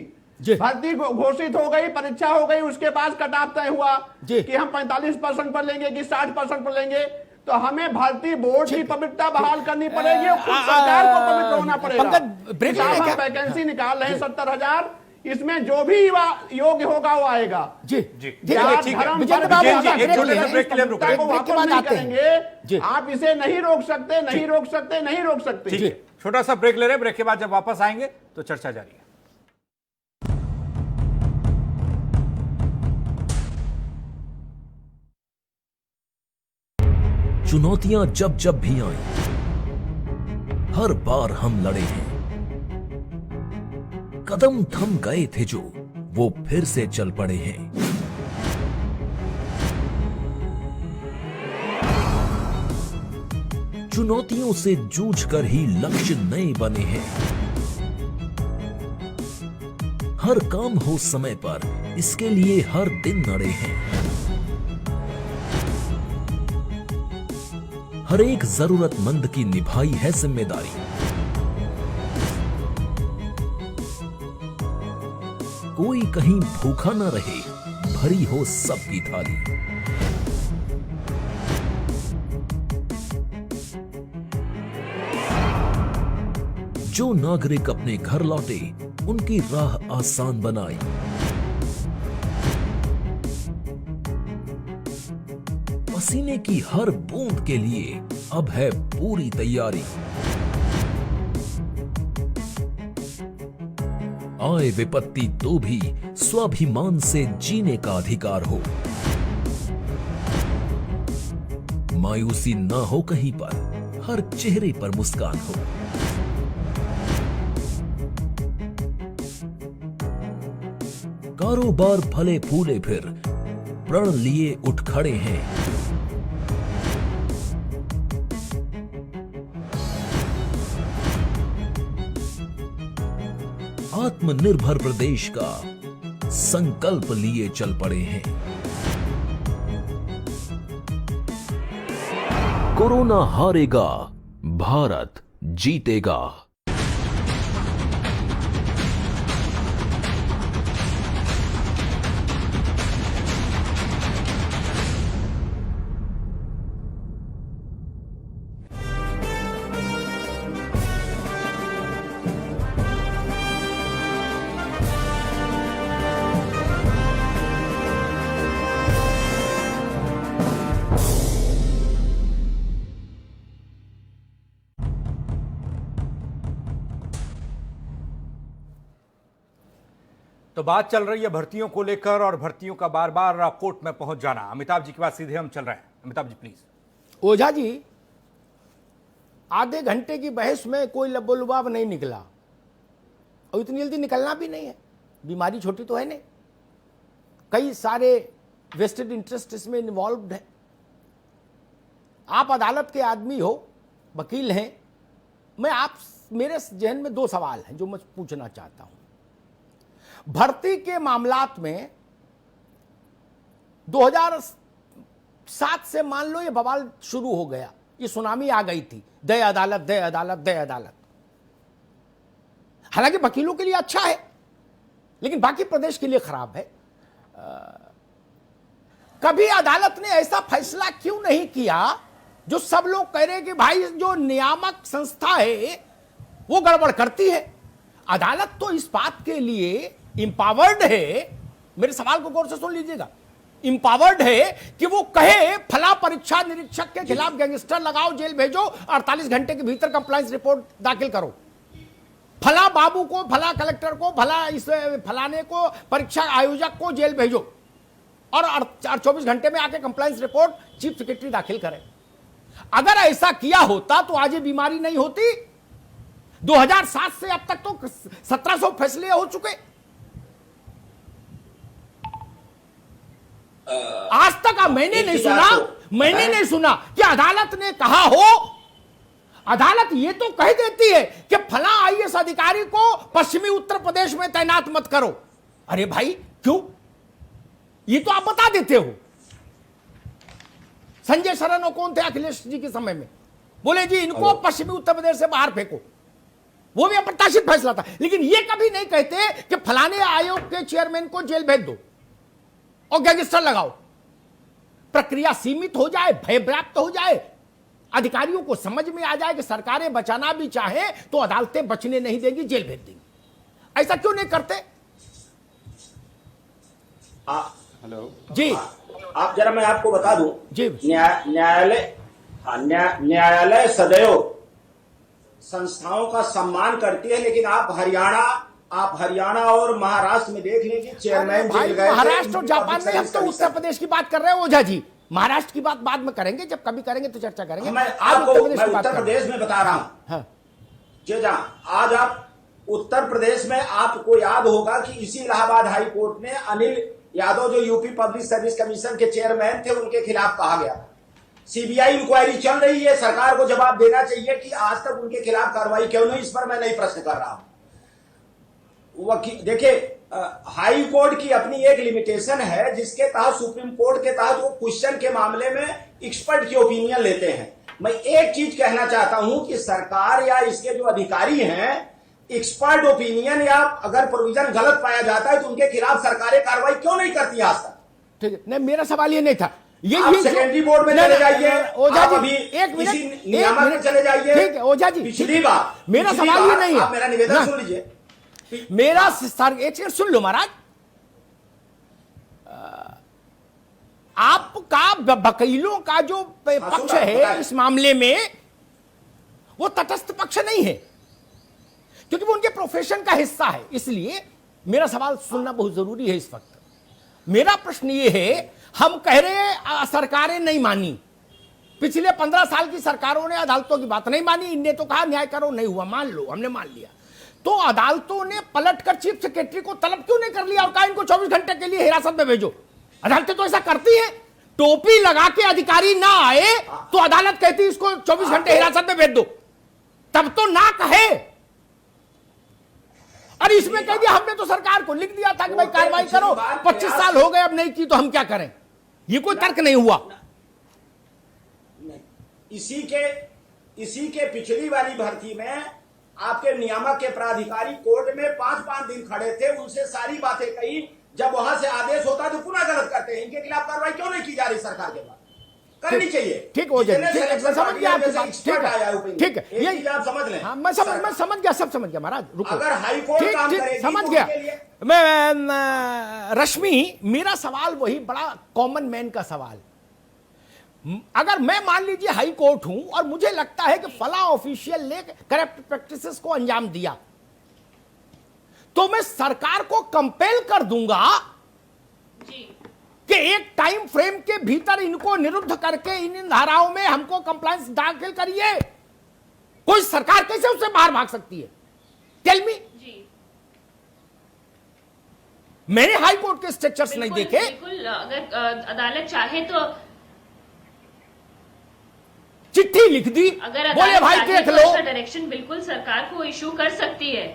भर्ती घोषित हो गई, परीक्षा हो गई, उसके बाद कटाव तय हुआ कि हम 45% पर लेंगे कि 60% पर लेंगे। तो हमें भर्ती बोर्ड की पवित्रता बहाल करनी पड़ेगी, खुद सरकार को पवित्र होना पड़ेगा। हम वैकेंसी निकाल रहे हैं 70,000, इसमें जो भी योग्य होगा वो आएगा। जी करेंगे, आप इसे नहीं रोक सकते, नहीं रोक सकते, नहीं रोक सकते। छोटा सा ब्रेक ले रहे हैं, ब्रेक के बाद जब वापस आएंगे तो चर्चा जारी है। चुनौतियां जब जब भी आईं, हर बार हम लड़े हैं। कदम थम गए थे जो, वो फिर से चल पड़े हैं। चुनौतियों से जूझकर ही लक्ष्य नए बने हैं। हर काम हो समय पर, इसके लिए हर दिन लड़े हैं। हर एक जरूरतमंद की निभाई है जिम्मेदारी। कोई कहीं भूखा न रहे, भरी हो सबकी थाली। जो नागरिक अपने घर लौटे उनकी राह आसान बनाई। पसीने की हर बूंद के लिए अब है पूरी तैयारी। आए विपत्ति तो भी स्वाभिमान से जीने का अधिकार हो। मायूसी ना हो कहीं पर, हर चेहरे पर मुस्कान हो। कारोबार फले फूले फिर प्रण लिए उठ खड़े हैं। आत्मनिर्भर प्रदेश का संकल्प लिए चल पड़े हैं। कोरोना हारेगा, भारत जीतेगा। तो बात चल रही है भर्तियों को लेकर और भर्तियों का बार बार कोर्ट में पहुंच जाना। अमिताभ जी के बाद सीधे हम चल रहे हैं। अमिताभ जी प्लीज। ओझा जी, आधे घंटे की बहस में कोई लबोलुबाब नहीं निकला और इतनी जल्दी निकलना भी नहीं है। बीमारी छोटी तो है नहीं, कई सारे वेस्टेड इंटरेस्ट इसमें इन्वॉल्व है। आप अदालत के आदमी हो, वकील हैं। मेरे जहन में दो सवाल हैं जो मैं पूछना चाहता हूं। भर्ती के मामलात में 2007 से मान लो ये बवाल शुरू हो गया, ये सुनामी आ गई थी, दे अदालत दे अदालत दे अदालत। हालांकि वकीलों के लिए अच्छा है, लेकिन बाकी प्रदेश के लिए खराब है। कभी अदालत ने ऐसा फैसला क्यों नहीं किया जो सब लोग कह रहे हैं कि भाई जो नियामक संस्था है वो गड़बड़ करती है। अदालत तो इस बात के लिए इंपावर्ड है, मेरे सवाल को गौर से सुन लीजिएगा, इंपावर्ड है कि वो कहे फला परीक्षा निरीक्षक के खिलाफ गैंगस्टर लगाओ, जेल भेजो, 48 घंटे के भीतर कंप्लायंस रिपोर्ट दाखिल करो। फला बाबू को, फला कलेक्टर को, फलाने को, परीक्षा आयोजक को जेल भेजो और 24 घंटे में आके कंप्लायंस रिपोर्ट चीफ सेक्रेटरी दाखिल करे। अगर ऐसा किया होता तो आज ये बीमारी नहीं होती। 2007 से अब तक तो 1700 फैसले हो चुके। आज तक मैंने नहीं सुना कि अदालत ने कहा हो। अदालत ये तो कह देती है कि फला आईएएस अधिकारी को पश्चिमी उत्तर प्रदेश में तैनात मत करो। अरे भाई क्यों? ये तो आप बता देते हो। संजय शरण और कौन थे अखिलेश जी के समय में, बोले जी इनको पश्चिमी उत्तर प्रदेश से बाहर फेंको, वो भी अप्रत्याशित फैसला था। लेकिन ये कभी नहीं कहते कि फलाने आयोग के चेयरमैन को जेल भेज दो और गैंगस्टर लगाओ। प्रक्रिया सीमित हो जाए, भयव्राप्त हो जाए, अधिकारियों को समझ में आ जाए कि सरकारें बचाना भी चाहे तो अदालतें बचने नहीं देंगी, जेल भेज देंगी। ऐसा क्यों नहीं करते? हेलो जी, आप जरा मैं आपको बता दूं जी, न्यायालय सदैव संस्थाओं का सम्मान करती है, लेकिन आप हरियाणा और महाराष्ट्र में देख लें कि चेयरमैन जेल गए थे। महाराष्ट्र और जापान में, हम तो उत्तर प्रदेश की बात कर रहे हैं ओझा जी। महाराष्ट्र की बात बाद में करेंगे, जब कभी करेंगे तो चर्चा करेंगे। मैं उत्तर प्रदेश में बता रहा हूं। जी आज आप उत्तर प्रदेश में, आपको याद होगा कि इसी इलाहाबाद हाई कोर्ट ने अनिल यादव जो यूपी पब्लिक सर्विस कमीशन के चेयरमैन थे, उनके खिलाफ कहा गया। सीबीआई इंक्वायरी चल रही है, सरकार को जवाब देना चाहिए कि आज तक उनके खिलाफ कार्रवाई क्यों नहीं। इस पर मैं नहीं प्रश्न कर रहा हूं। देखिए, हाई कोर्ट की अपनी एक लिमिटेशन है, जिसके तहत सुप्रीम कोर्ट के तहत वो क्वेश्चन के मामले में एक्सपर्ट की ओपिनियन लेते हैं। मैं एक चीज कहना चाहता हूं कि सरकार या इसके जो अधिकारी हैं, एक्सपर्ट ओपिनियन या अगर प्रोविजन गलत पाया जाता है तो उनके खिलाफ सरकारें कार्रवाई क्यों नहीं करती आज तक? ठीक है, नहीं, मेरा सवाल ये नहीं था। आप सेकेंडरी बोर्ड में चले जाइए, ओझा आप जी अभी एक मिनट, इसी नियामक में चले जाइए। ठीक है ओझा जी, पिछली बार मेरा सवाल ये नहीं है, आप मेरा निवेदन सुन लीजिए। मेरा सर एक सेकंड सुन लो महाराज। आपका वकीलों का जो पक्ष है इस मामले में वो तटस्थ पक्ष नहीं है, क्योंकि वो उनके प्रोफेशन का हिस्सा है। इसलिए मेरा सवाल सुनना बहुत जरूरी है इस वक्त। मेरा प्रश्न ये है, हम कह रहे हैं सरकारें नहीं मानी, पिछले 15 साल की सरकारों ने अदालतों की बात नहीं मानी, इनने तो कहा न्याय करो, नहीं हुआ, मान लो, हमने मान लिया। तो अदालतों ने पलटकर चीफ सेक्रेटरी को तलब क्यों नहीं कर लिया और कहा इनको 24 घंटे के लिए हिरासत में भेजो? अदालतें तो ऐसा करती हैं, टोपी लगा के अधिकारी ना आए तो अदालत कहती इसको 24 घंटे हिरासत में भेज दो, तब तो ना कहे। और इसमें कह दिया हमने तो सरकार को लिख दिया था कि भाई कार्रवाई करो, 25 साल हो गए अब नहीं की तो हम क्या करें? ये कोई तर्क नहीं हुआ। इसी के पिछली वाली भर्ती में आपके नियामक के प्राधिकारी कोर्ट में 5-5 दिन खड़े थे, उनसे सारी बातें कही। जब वहां से आदेश होता तो पुनः गलत करते हैं। इनके खिलाफ कार्रवाई क्यों नहीं की जा रही सरकार के पास? करनी चाहिए। ठीक हो जाए, समझ गया आपकी बात, ठीक है, ये चीज आप समझ लें। हाँ, मैं समझ गया, सब समझ गया महाराज, रुको। अगर हाईकोर्ट काम करेगी समझ तो गया उनके लिए- मैं रश्मि, मेरा सवाल वही बड़ा कॉमन मैन का सवाल। अगर मैं मान लीजिए हाई कोर्ट हूं और मुझे लगता है कि फला ऑफिशियल ने करप्ट प्रैक्टिसेस को अंजाम दिया, तो मैं सरकार को कंपेल कर दूंगा कि एक टाइम फ्रेम के भीतर इनको निरुद्ध करके इन धाराओं में हमको कंप्लायंस दाखिल करिए। कोई सरकार कैसे उससे बाहर भाग सकती है? Tell me. मैंने हाई कोर्ट के स्ट्रक्चर्स नहीं देखे। बिल्कुल, अगर अदालत चाहे तो चिट्ठी लिख दी, अगर बोले भाई देख लो, डायरेक्शन बिल्कुल सरकार को इशू कर सकती है।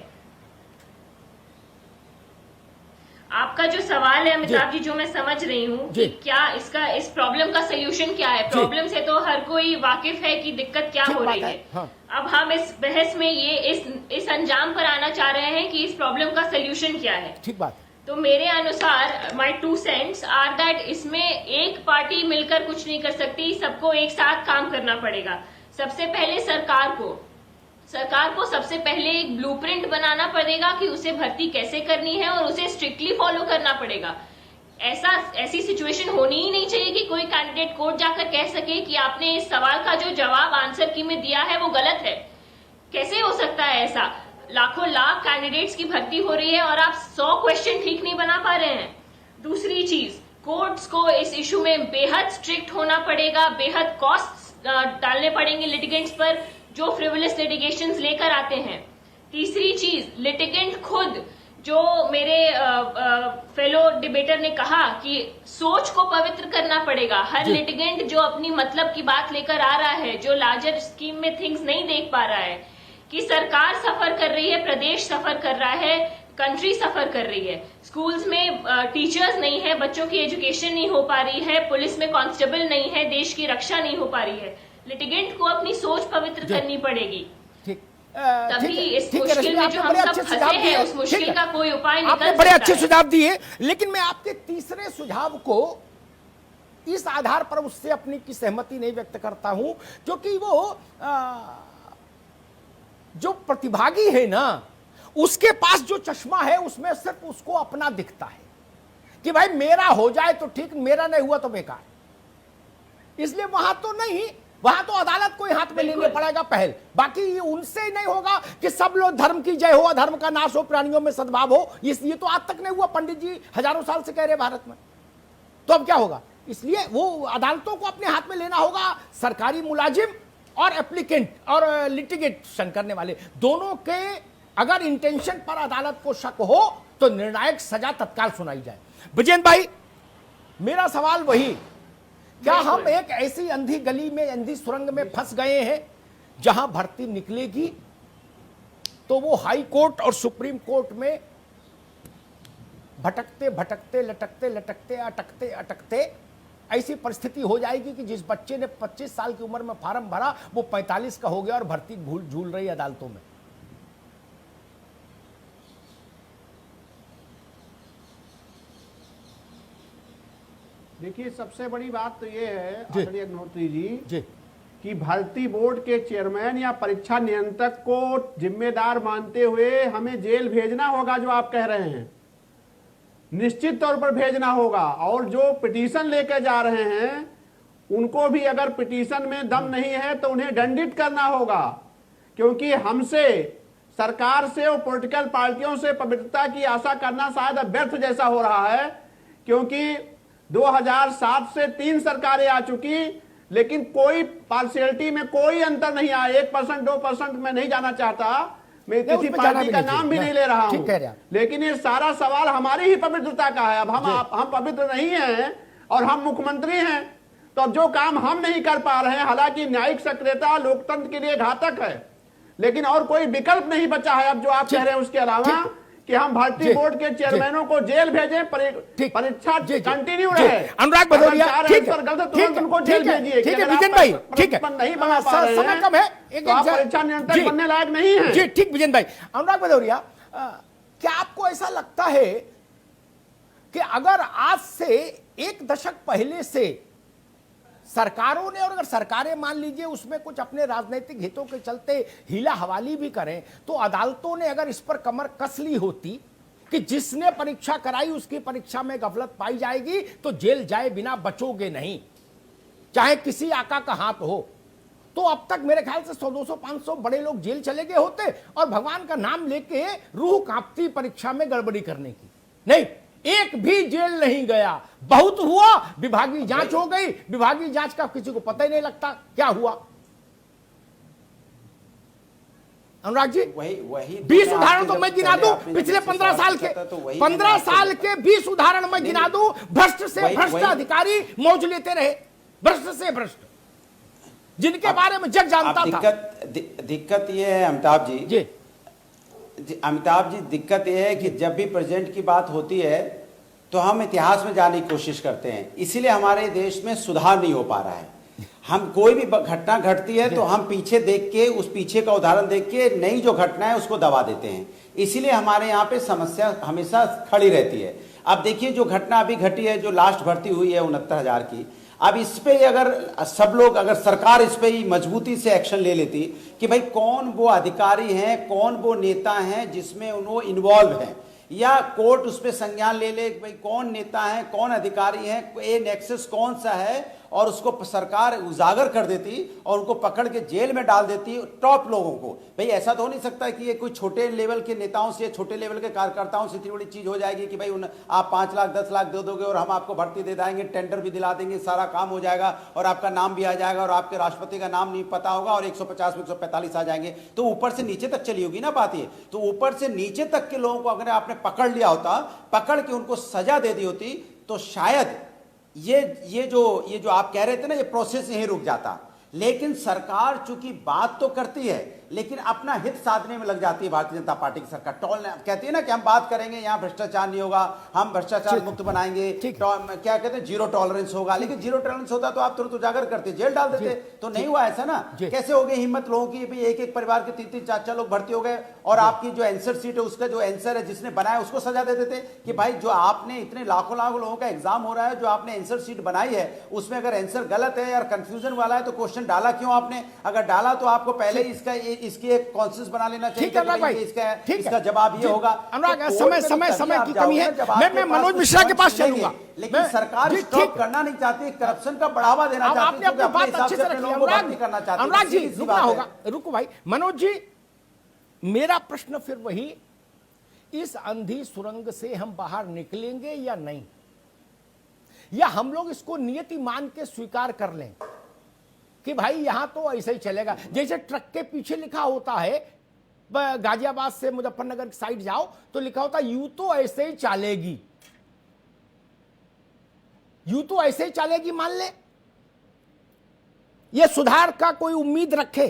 आपका जो सवाल है अमिताभ जी, जो मैं समझ रही हूँ कि क्या इस प्रॉब्लम का सलूशन क्या है। प्रॉब्लम से तो हर कोई वाकिफ है कि दिक्कत क्या हो रही है। हाँ। अब हम इस बहस में ये इस अंजाम पर आना चाह रहे हैं कि इस प्रॉब्लम का सलूशन क्या है। ठीक बात। तो मेरे अनुसार माय 2 सेंट्स आर दैट इसमें एक पार्टी मिलकर कुछ नहीं कर सकती, सबको एक साथ काम करना पड़ेगा। सबसे पहले सरकार को सबसे पहले एक ब्लूप्रिंट बनाना पड़ेगा कि उसे भर्ती कैसे करनी है और उसे स्ट्रिक्टली फॉलो करना पड़ेगा। ऐसी सिचुएशन होनी ही नहीं चाहिए कि कोई कैंडिडेट कोर्ट जाकर कह सके कि आपने इस सवाल का जो जवाब आंसर की में दिया है वो गलत है। कैसे हो सकता है ऐसा? लाखों लाख कैंडिडेट्स की भर्ती हो रही है और आप 100 क्वेश्चन ठीक नहीं बना पा रहे हैं। दूसरी चीज, कोर्ट्स को इस इशू में बेहद स्ट्रिक्ट होना पड़ेगा, बेहद कॉस्ट डालने पड़ेंगे लिटिगेंट्स पर जो फ्रिवलेस लिटिगेशंस लेकर आते हैं। तीसरी चीज, लिटिगेंट खुद, जो मेरे फेलो डिबेटर ने कहा कि सोच को पवित्र करना पड़ेगा। हर लिटिगेंट जो अपनी मतलब की बात लेकर आ रहा है, जो लार्जर स्कीम में थिंग्स नहीं देख पा रहा है कि सरकार सफर कर रही है, प्रदेश सफर कर रहा है, कंट्री सफर कर रही है। स्कूल्स में टीचर्स नहीं है, बच्चों की एजुकेशन नहीं हो पा रही है, पुलिस में कांस्टेबल नहीं है, देश की रक्षा नहीं हो पा रही है। लिटिगेंट को अपनी सोच पवित्र करनी पड़ेगी, तभी इस मुश्किल में जो हम सब फंसे हैं उस मुश्किल का कोई उपाय निकल सकता है। आपने बड़े अच्छे सुझाव दिए, लेकिन मैं आपके तीसरे सुझाव को इस आधार पर उससे अपनी की सहमति नहीं व्यक्त करता हूं, क्योंकि वो जो प्रतिभागी है ना, उसके पास जो चश्मा है उसमें सिर्फ उसको अपना दिखता है कि भाई मेरा हो जाए तो ठीक, मेरा नहीं हुआ तो बेकार। इसलिए वहां तो नहीं, वहां तो अदालत को हाथ में लेने पड़ेगा पहल। बाकी उनसे नहीं होगा कि सब लोग धर्म की जय हो, अधर्म का नाश हो, प्राणियों में सद्भाव हो। ये तो आज तक नहीं हुआ। पंडित जी हजारों साल से कह रहे भारत में, तो अब क्या होगा? इसलिए वो अदालतों को अपने हाथ में लेना होगा। सरकारी मुलाजिम और एप्लीकेंट और लिटिगेशन करने वाले दोनों के अगर इंटेंशन पर अदालत को शक हो तो निर्णायक सजा तत्काल सुनाई जाए। विजेंद्र भाई, मेरा सवाल वही, क्या हम एक ऐसी अंधी गली में, अंधी सुरंग में फंस गए हैं जहां भर्ती निकलेगी तो वो हाई कोर्ट और सुप्रीम कोर्ट में भटकते भटकते, लटकते लटकते, अटकते अटकते ऐसी परिस्थिति हो जाएगी कि जिस बच्चे ने 25 साल की उम्र में फार्म भरा वो 45 का हो गया और भर्ती झूल रही है अदालतों में। देखिए, सबसे बड़ी बात तो ये है आदरणीय अग्निहोत्री जी जी कि भर्ती बोर्ड के चेयरमैन या परीक्षा नियंत्रक को जिम्मेदार मानते हुए हमें जेल भेजना होगा, जो आप कह रहे हैं निश्चित तौर पर भेजना होगा। और जो पिटीशन लेके जा रहे हैं उनको भी अगर पिटीशन में दम नहीं है तो उन्हें दंडित करना होगा, क्योंकि हमसे, सरकार से और पॉलिटिकल पार्टियों से पवित्रता की आशा करना शायद अब व्यर्थ जैसा हो रहा है, क्योंकि 2007 से 3 सरकारें आ चुकी, लेकिन कोई पार्शियलिटी में कोई अंतर नहीं आया। 1% 2% में नहीं जाना चाहता, मैं किसी पार्टी का नाम भी नहीं ले रहा हूं, लेकिन ये सारा सवाल हमारी ही पवित्रता का है। अब हम पवित्र नहीं हैं और हम मुख्यमंत्री हैं, तो अब जो काम हम नहीं कर पा रहे हैं, हालांकि न्यायिक सक्रियता लोकतंत्र के लिए घातक है, लेकिन और कोई विकल्प नहीं बचा है अब जो आप कह रहे हैं उसके अलावा कि हम भर्ती बोर्ड के चेयरमैनों को जेल भेजें, परीक्षा कंटिन्यू रहे। अनुराग भदौरिया, ठीक है, तुरंत उनको जेल भेजिए। ठीक है विजन भाई, ठीक है, नहीं बना पा रहे हैं, समय कम है, एक तो आप परीक्षा नियंत्रक बनने लायक नहीं है। जी ठीक विजन भाई। अनुराग भदौरिया, क्या आपको ऐसा लगता है कि अगर आज से 1 दशक पहले से सरकारों ने, और अगर सरकारें मान लीजिए उसमें कुछ अपने राजनीतिक हितों के चलते हीला हवाली भी करें, तो अदालतों ने अगर इस पर कमर कस ली होती कि जिसने परीक्षा कराई उसकी परीक्षा में गफलत पाई जाएगी तो जेल जाए बिना बचोगे नहीं, चाहे किसी आका का हाथ हो, तो अब तक मेरे ख्याल से 100, 200, 500 बड़े लोग जेल चले गए होते, और भगवान का नाम लेके रूह कांपती परीक्षा में गड़बड़ी करने की। नहीं, एक भी जेल नहीं गया। बहुत हुआ, विभागीय जांच हो गई, विभागीय जांच का किसी को पता ही नहीं लगता क्या हुआ। अनुराग जी, वही 20 उदाहरण तो मैं गिना दूं पिछले 15 साल के, 15 साल के 20 उदाहरण मैं गिना दूं। भ्रष्ट से भ्रष्ट अधिकारी मौज लेते रहे, भ्रष्ट से भ्रष्ट, जिनके बारे में जग जानता था। दिक्कत यह है अमिताभ जी, अमिताभ जी, दिक्कत यह है कि जब भी प्रेजेंट की बात होती है तो हम इतिहास में जाने की कोशिश करते हैं, इसीलिए हमारे देश में सुधार नहीं हो पा रहा है। हम कोई भी घटना घटती है तो हम पीछे देख के, उस पीछे का उदाहरण देख के नई जो घटना है उसको दबा देते हैं, इसीलिए हमारे यहाँ पे समस्या हमेशा खड़ी रहती है। अब देखिए, जो घटना अभी घटी है, जो लास्ट भर्ती हुई है 69,000 की, अब इस पे अगर सब लोग, अगर सरकार इस पे ही मजबूती से एक्शन ले लेती कि भाई कौन वो अधिकारी हैं, कौन वो नेता हैं जिसमें उन्होंने इन्वॉल्व है, या कोर्ट उस पर संज्ञान ले ले भाई कौन नेता है, कौन अधिकारी है, ये नेक्सस कौन सा है, और उसको सरकार उजागर कर देती और उनको पकड़ के जेल में डाल देती टॉप लोगों को। भाई ऐसा तो हो नहीं सकता कि ये कोई छोटे लेवल के नेताओं से, छोटे लेवल के कार्यकर्ताओं से इतनी बड़ी चीज हो जाएगी कि भाई आप 5 लाख 10 लाख दे दोगे और हम आपको भर्ती दे देंगे, टेंडर भी दिला देंगे, सारा काम हो जाएगा और आपका नाम भी आ जाएगा और आपके राष्ट्रपति का नाम नहीं पता होगा और 150 में 145 आ जाएंगे। तो ऊपर से नीचे तक चली होगी ना बात ये। तो ऊपर से नीचे तक के लोगों को अगर आपने पकड़ लिया होता, पकड़ के उनको सजा दे दी होती, तो शायद ये जो आप कह रहे थे ना, ये प्रोसेस यहीं रुक जाता। लेकिन सरकार चूंकि बात तो करती है लेकिन अपना हित साधने में लग जाती है भारतीय जनता पार्टी की सरकार। कहती है ना कि हम बात करेंगे, यहाँ भ्रष्टाचार नहीं होगा, हम भ्रष्टाचार मुक्त बनाएंगे, क्या कहते हैं, 0 टॉलरेंस होगा। लेकिन 0 टॉलरेंस होता तो आप तुरंत उजागर करते, जेल डाल देते। तो नहीं हुआ ऐसा ना। कैसे हो गई हिम्मत लोगों की, भाई एक परिवार के 3-3 4-4 लोग भर्ती हो गए और आपकी जो आंसर सीट है, उसका जो आंसर है जिसने बनाया उसको सजा दे देते कि भाई जो आपने इतने लाखों लोगों का एग्जाम हो रहा है, जो आपने आंसर सीट बनाई है उसमें अगर आंसर गलत है या कंफ्यूजन वाला है तो क्वेश्चन डाला क्यों आपने? अगर डाला तो आपको पहले इसकी एक कॉन्सेंस बना लेना चाहिए। इसका जवाब ये होगा। अनुराग, समय की कमी है, मैं मनोज मिश्रा के पास चलूंगा। लेकिन सरकार स्टॉप करना नहीं चाहती, करप्शन का बढ़ावा देना चाहती है, आपने बात अच्छे से रखी। अनुराग जी रुकना होगा, रुको भाई। मनोज जी, मेरा प्रश्न फिर वही, इस अंधी सुरंग से हम बाहर निकलेंगे या नहीं, या हम लोग इसको नियति मान के स्वीकार कर लें कि भाई यहां तो ऐसे ही चलेगा। जैसे ट्रक के पीछे लिखा होता है, गाजियाबाद से मुजफ्फरनगर की साइड जाओ तो लिखा होता है यूं तो ऐसे ही चलेगी, यूं तो ऐसे ही चलेगी। मान ले ये सुधार का कोई उम्मीद रखे।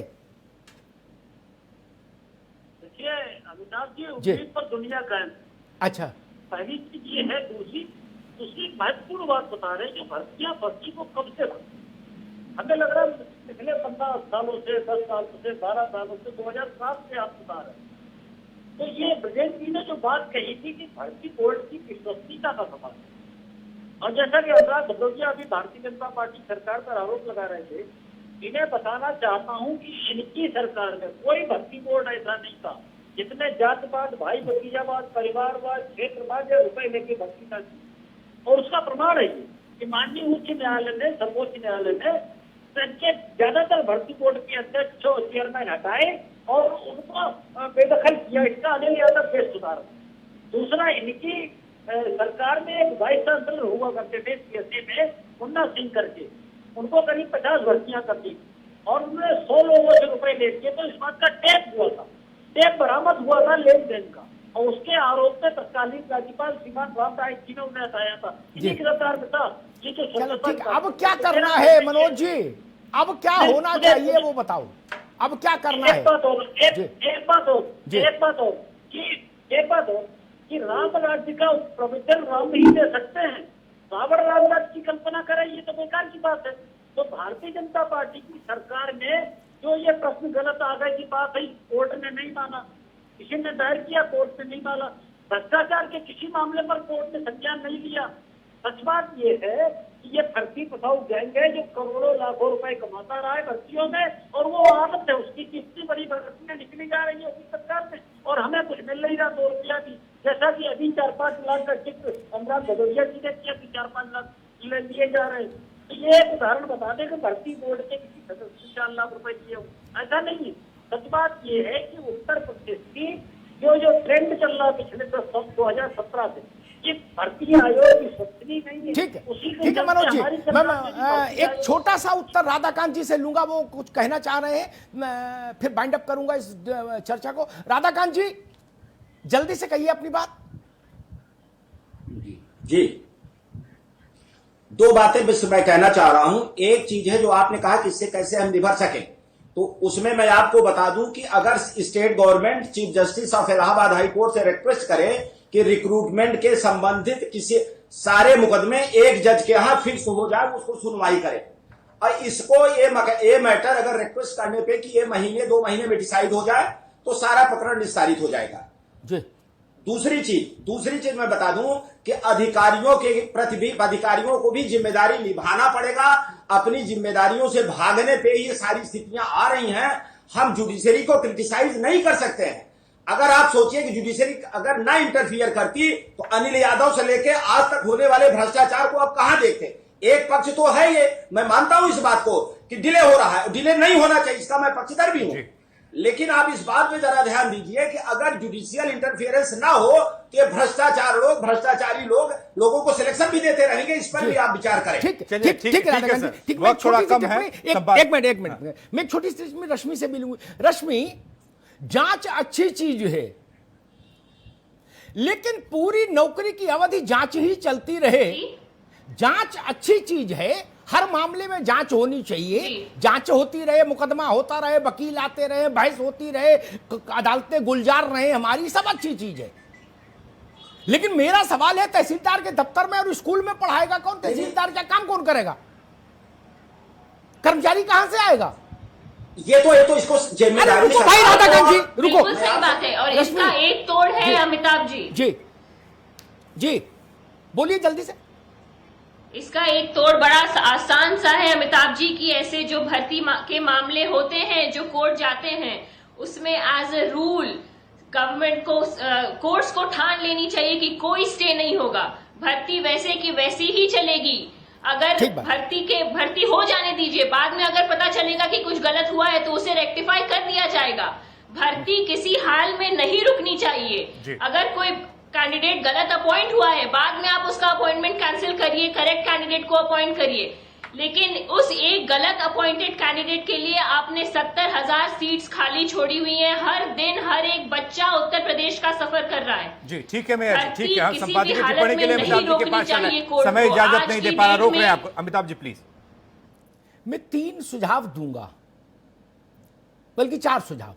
देखिए अमिताभ जी, उम्मीद पर दुनिया कायम। अच्छा, पहली चीज ये है। दूसरी महत्वपूर्ण बात बता रहे हैं कि भर्ती को कब से हमें लग रहा है पिछले 15 सालों से, 10 सालों से, 12 सालों से, 2007 से आप बता रहे हैं। तो ये ब्रिजेश जी ने जो बात कही थी कि भर्ती बोर्ड की विश्वसनीयता का सवाल है, और जैसा कि अनुराग भदौरिया अभी भारतीय जनता पार्टी सरकार पर आरोप लगा रहे थे, इन्हें बताना चाहता हूं कि इनकी सरकार में कोई भर्ती बोर्ड ऐसा नहीं था जितने जातपात, भाई भतीजावाद, परिवारवाद, क्षेत्रवाद या रुपए लेके भर्ती था। और उसका प्रमाण है ये कि माननीय उच्च न्यायालय ने, सर्वोच्च न्यायालय ने के ज्यादातर भर्ती बोर्ड के अध्यक्ष और चेयरमैन हटाए और उनको बेदखल किया। इसका अनिल यादव बेस्ट उदाहरण। दूसरा, इनकी सरकार में एक वाइस चांसलर हुआ करते थे सीएसए में, मुन्ना सिंह करके, उनको करीब 50 भर्तियां कर दी और उन्होंने 100 लोगों से रुपए ले लिए। तो इस बात का टेप हुआ था, टेप बरामद हुआ था लेन देन का, और उसके आरोप में तत्कालीन राज्यपाल श्रीमान राम नाईक जी ने उन्हें हटाया था। इन्हीं गिरफ्तार में था। ये जो चलो ठीक, अब क्या करना है मनोज जी, अब क्या होना चाहिए वो बताओ, अब क्या करना है? एक बात हो कि राम राज्य का प्रवचन राम ही दे सकते हैं, रावण राम राज्य की कल्पना करें, ये तो बेकार की बात है। तो भारतीय जनता पार्टी की सरकार में जो ये प्रश्न गलत आ गए की बात है, कोर्ट ने नहीं माना, किसी ने दायर किया, कोर्ट ने नहीं माना, भ्रष्टाचार के किसी मामले पर कोर्ट ने संज्ञान नहीं लिया। सच बात ये है कि ये भर्ती पसाऊ गैंग है जो करोड़ों लाखों रुपए कमाता रहा है भर्तियों में, और वो आदत है उसकी कितनी बड़ी भर्तियां निकली जा रही है उसी सरकार में, और हमें कुछ मिल नहीं रहा 2 रुपया भी। जैसा कि अभी 4-5 लाख का जिक्र अनुराग भदौरिया जी ने किया कि 4-5 लाख लिए जा रहे हैं। तो ये एक उदाहरण बता दें कि भर्ती बोर्ड के किसी सदस्य 4 लाख रुपए दिए हो, ऐसा नहीं है। सच बात ये है कि उत्तर प्रदेश की जो ट्रेंड चल रहा है पिछले 2017 से, ये भर्ती आयोग विश्वसनीय नहीं है। ठीक है मनोज जी, मैं एक छोटा सा उत्तर राधाकांत जी से लूंगा, वो कुछ कहना चाह रहे हैं, मैं फिर बाइंड अप करूंगा इस चर्चा को। राधाकांत जी जल्दी से कहिए अपनी बात। जी, 2 बातें मैं कहना चाह रहा हूं। एक चीज है जो आपने कहा कि इससे कैसे हम निभर सके, तो उसमें मैं आपको बता दूं कि अगर state government chief justice of Allahabad high court से रिक्वेस्ट करे कि रिक्रूटमेंट के संबंधित किसी सारे मुकदमे एक जज के यहां फिक्स हो जाए, उसको सुनवाई करे, और इसको ये मैटर अगर रिक्वेस्ट करने पे कि ये महीने 2 महीने में डिसाइड हो जाए तो सारा प्रकरण निस्तारित हो जाएगा जी। दूसरी चीज मैं बता दूं कि अधिकारियों के प्रति भी, अधिकारियों को भी जिम्मेदारी निभाना पड़ेगा। अपनी जिम्मेदारियों से भागने पे ये सारी स्थितियां आ रही हैं। हम जुडिशरी को क्रिटिसाइज नहीं कर सकते हैं। अगर आप सोचिए कि जुडिशरी अगर ना इंटरफियर करती तो अनिल यादव से लेके आज तक होने वाले भ्रष्टाचार को आप कहां देखते? एक पक्ष तो है ये, मैं मानता हूं इस बात को कि डिले हो रहा है, डिले नहीं होना चाहिए, इसका मैं पक्षधर भी हूं, लेकिन आप इस बात पे जरा ध्यान दीजिए कि अगर जुडिशियल इंटरफियरेंस ना हो तो ये भ्रष्टाचारी लोग लोगों को सिलेक्शन भी देते रहेंगे। इस पर भी आप विचार करें। ठीक है, वक्त थोड़ा कम है। एक मिनट मैं एक छोटी सी रश्मि से मिलूंगी। रश्मि, जांच अच्छी चीज है, लेकिन पूरी नौकरी की अवधि जांच ही चलती रहे, जांच अच्छी चीज है, हर मामले में जांच होनी चाहिए, जांच होती रहे, मुकदमा होता रहे, वकील आते रहे, बहस होती रहे, अदालतें गुलजार रहे, हमारी सब अच्छी चीज है। लेकिन मेरा सवाल है, तहसीलदार के दफ्तर में और स्कूल में पढ़ाएगा कौन? तहसीलदार का काम कौन करेगा? कर्मचारी कहां से आएगा? ये तो इसको जिम्मेदारी भाई राधाकांत जी रुको, बिल्कुल सही बात है। और इसका एक तोड़ है अमिताभ जी। जी बोलिए जल्दी से। इसका एक तोड़ बड़ा आसान सा है अमिताभ जी की, ऐसे जो भर्ती के मामले होते हैं जो कोर्ट जाते हैं, उसमें एज ए रूल गवर्नमेंट को कोर्ट्स को ठान लेनी चाहिए कि कोई स्टे नहीं होगा, भर्ती वैसे की वैसी ही चलेगी। अगर भर्ती हो जाने दीजिए, बाद में अगर पता चलेगा कि कुछ गलत हुआ है तो उसे रेक्टिफाई कर दिया जाएगा। भर्ती किसी हाल में नहीं रुकनी चाहिए। अगर कोई कैंडिडेट गलत अपॉइंट हुआ है, बाद में आप उसका अपॉइंटमेंट कैंसिल करिए, करेक्ट कैंडिडेट को अपॉइंट करिए, लेकिन उस एक गलत अपॉइंटेड कैंडिडेट के लिए आपने 70,000 सीट्स खाली छोड़ी हुई हैं। हर दिन हर एक बच्चा उत्तर प्रदेश का सफर कर रहा है। जी ठीक है, मैं ठीक है, हम संपादकीय टिप्पणी के लिए अमिताभ जी के पास समय इजाजत नहीं दे पा रहा, रोक रहे हैं आपको। अमिताभ जी प्लीज। मैं 3 सुझाव दूंगा, बल्कि 4 सुझाव,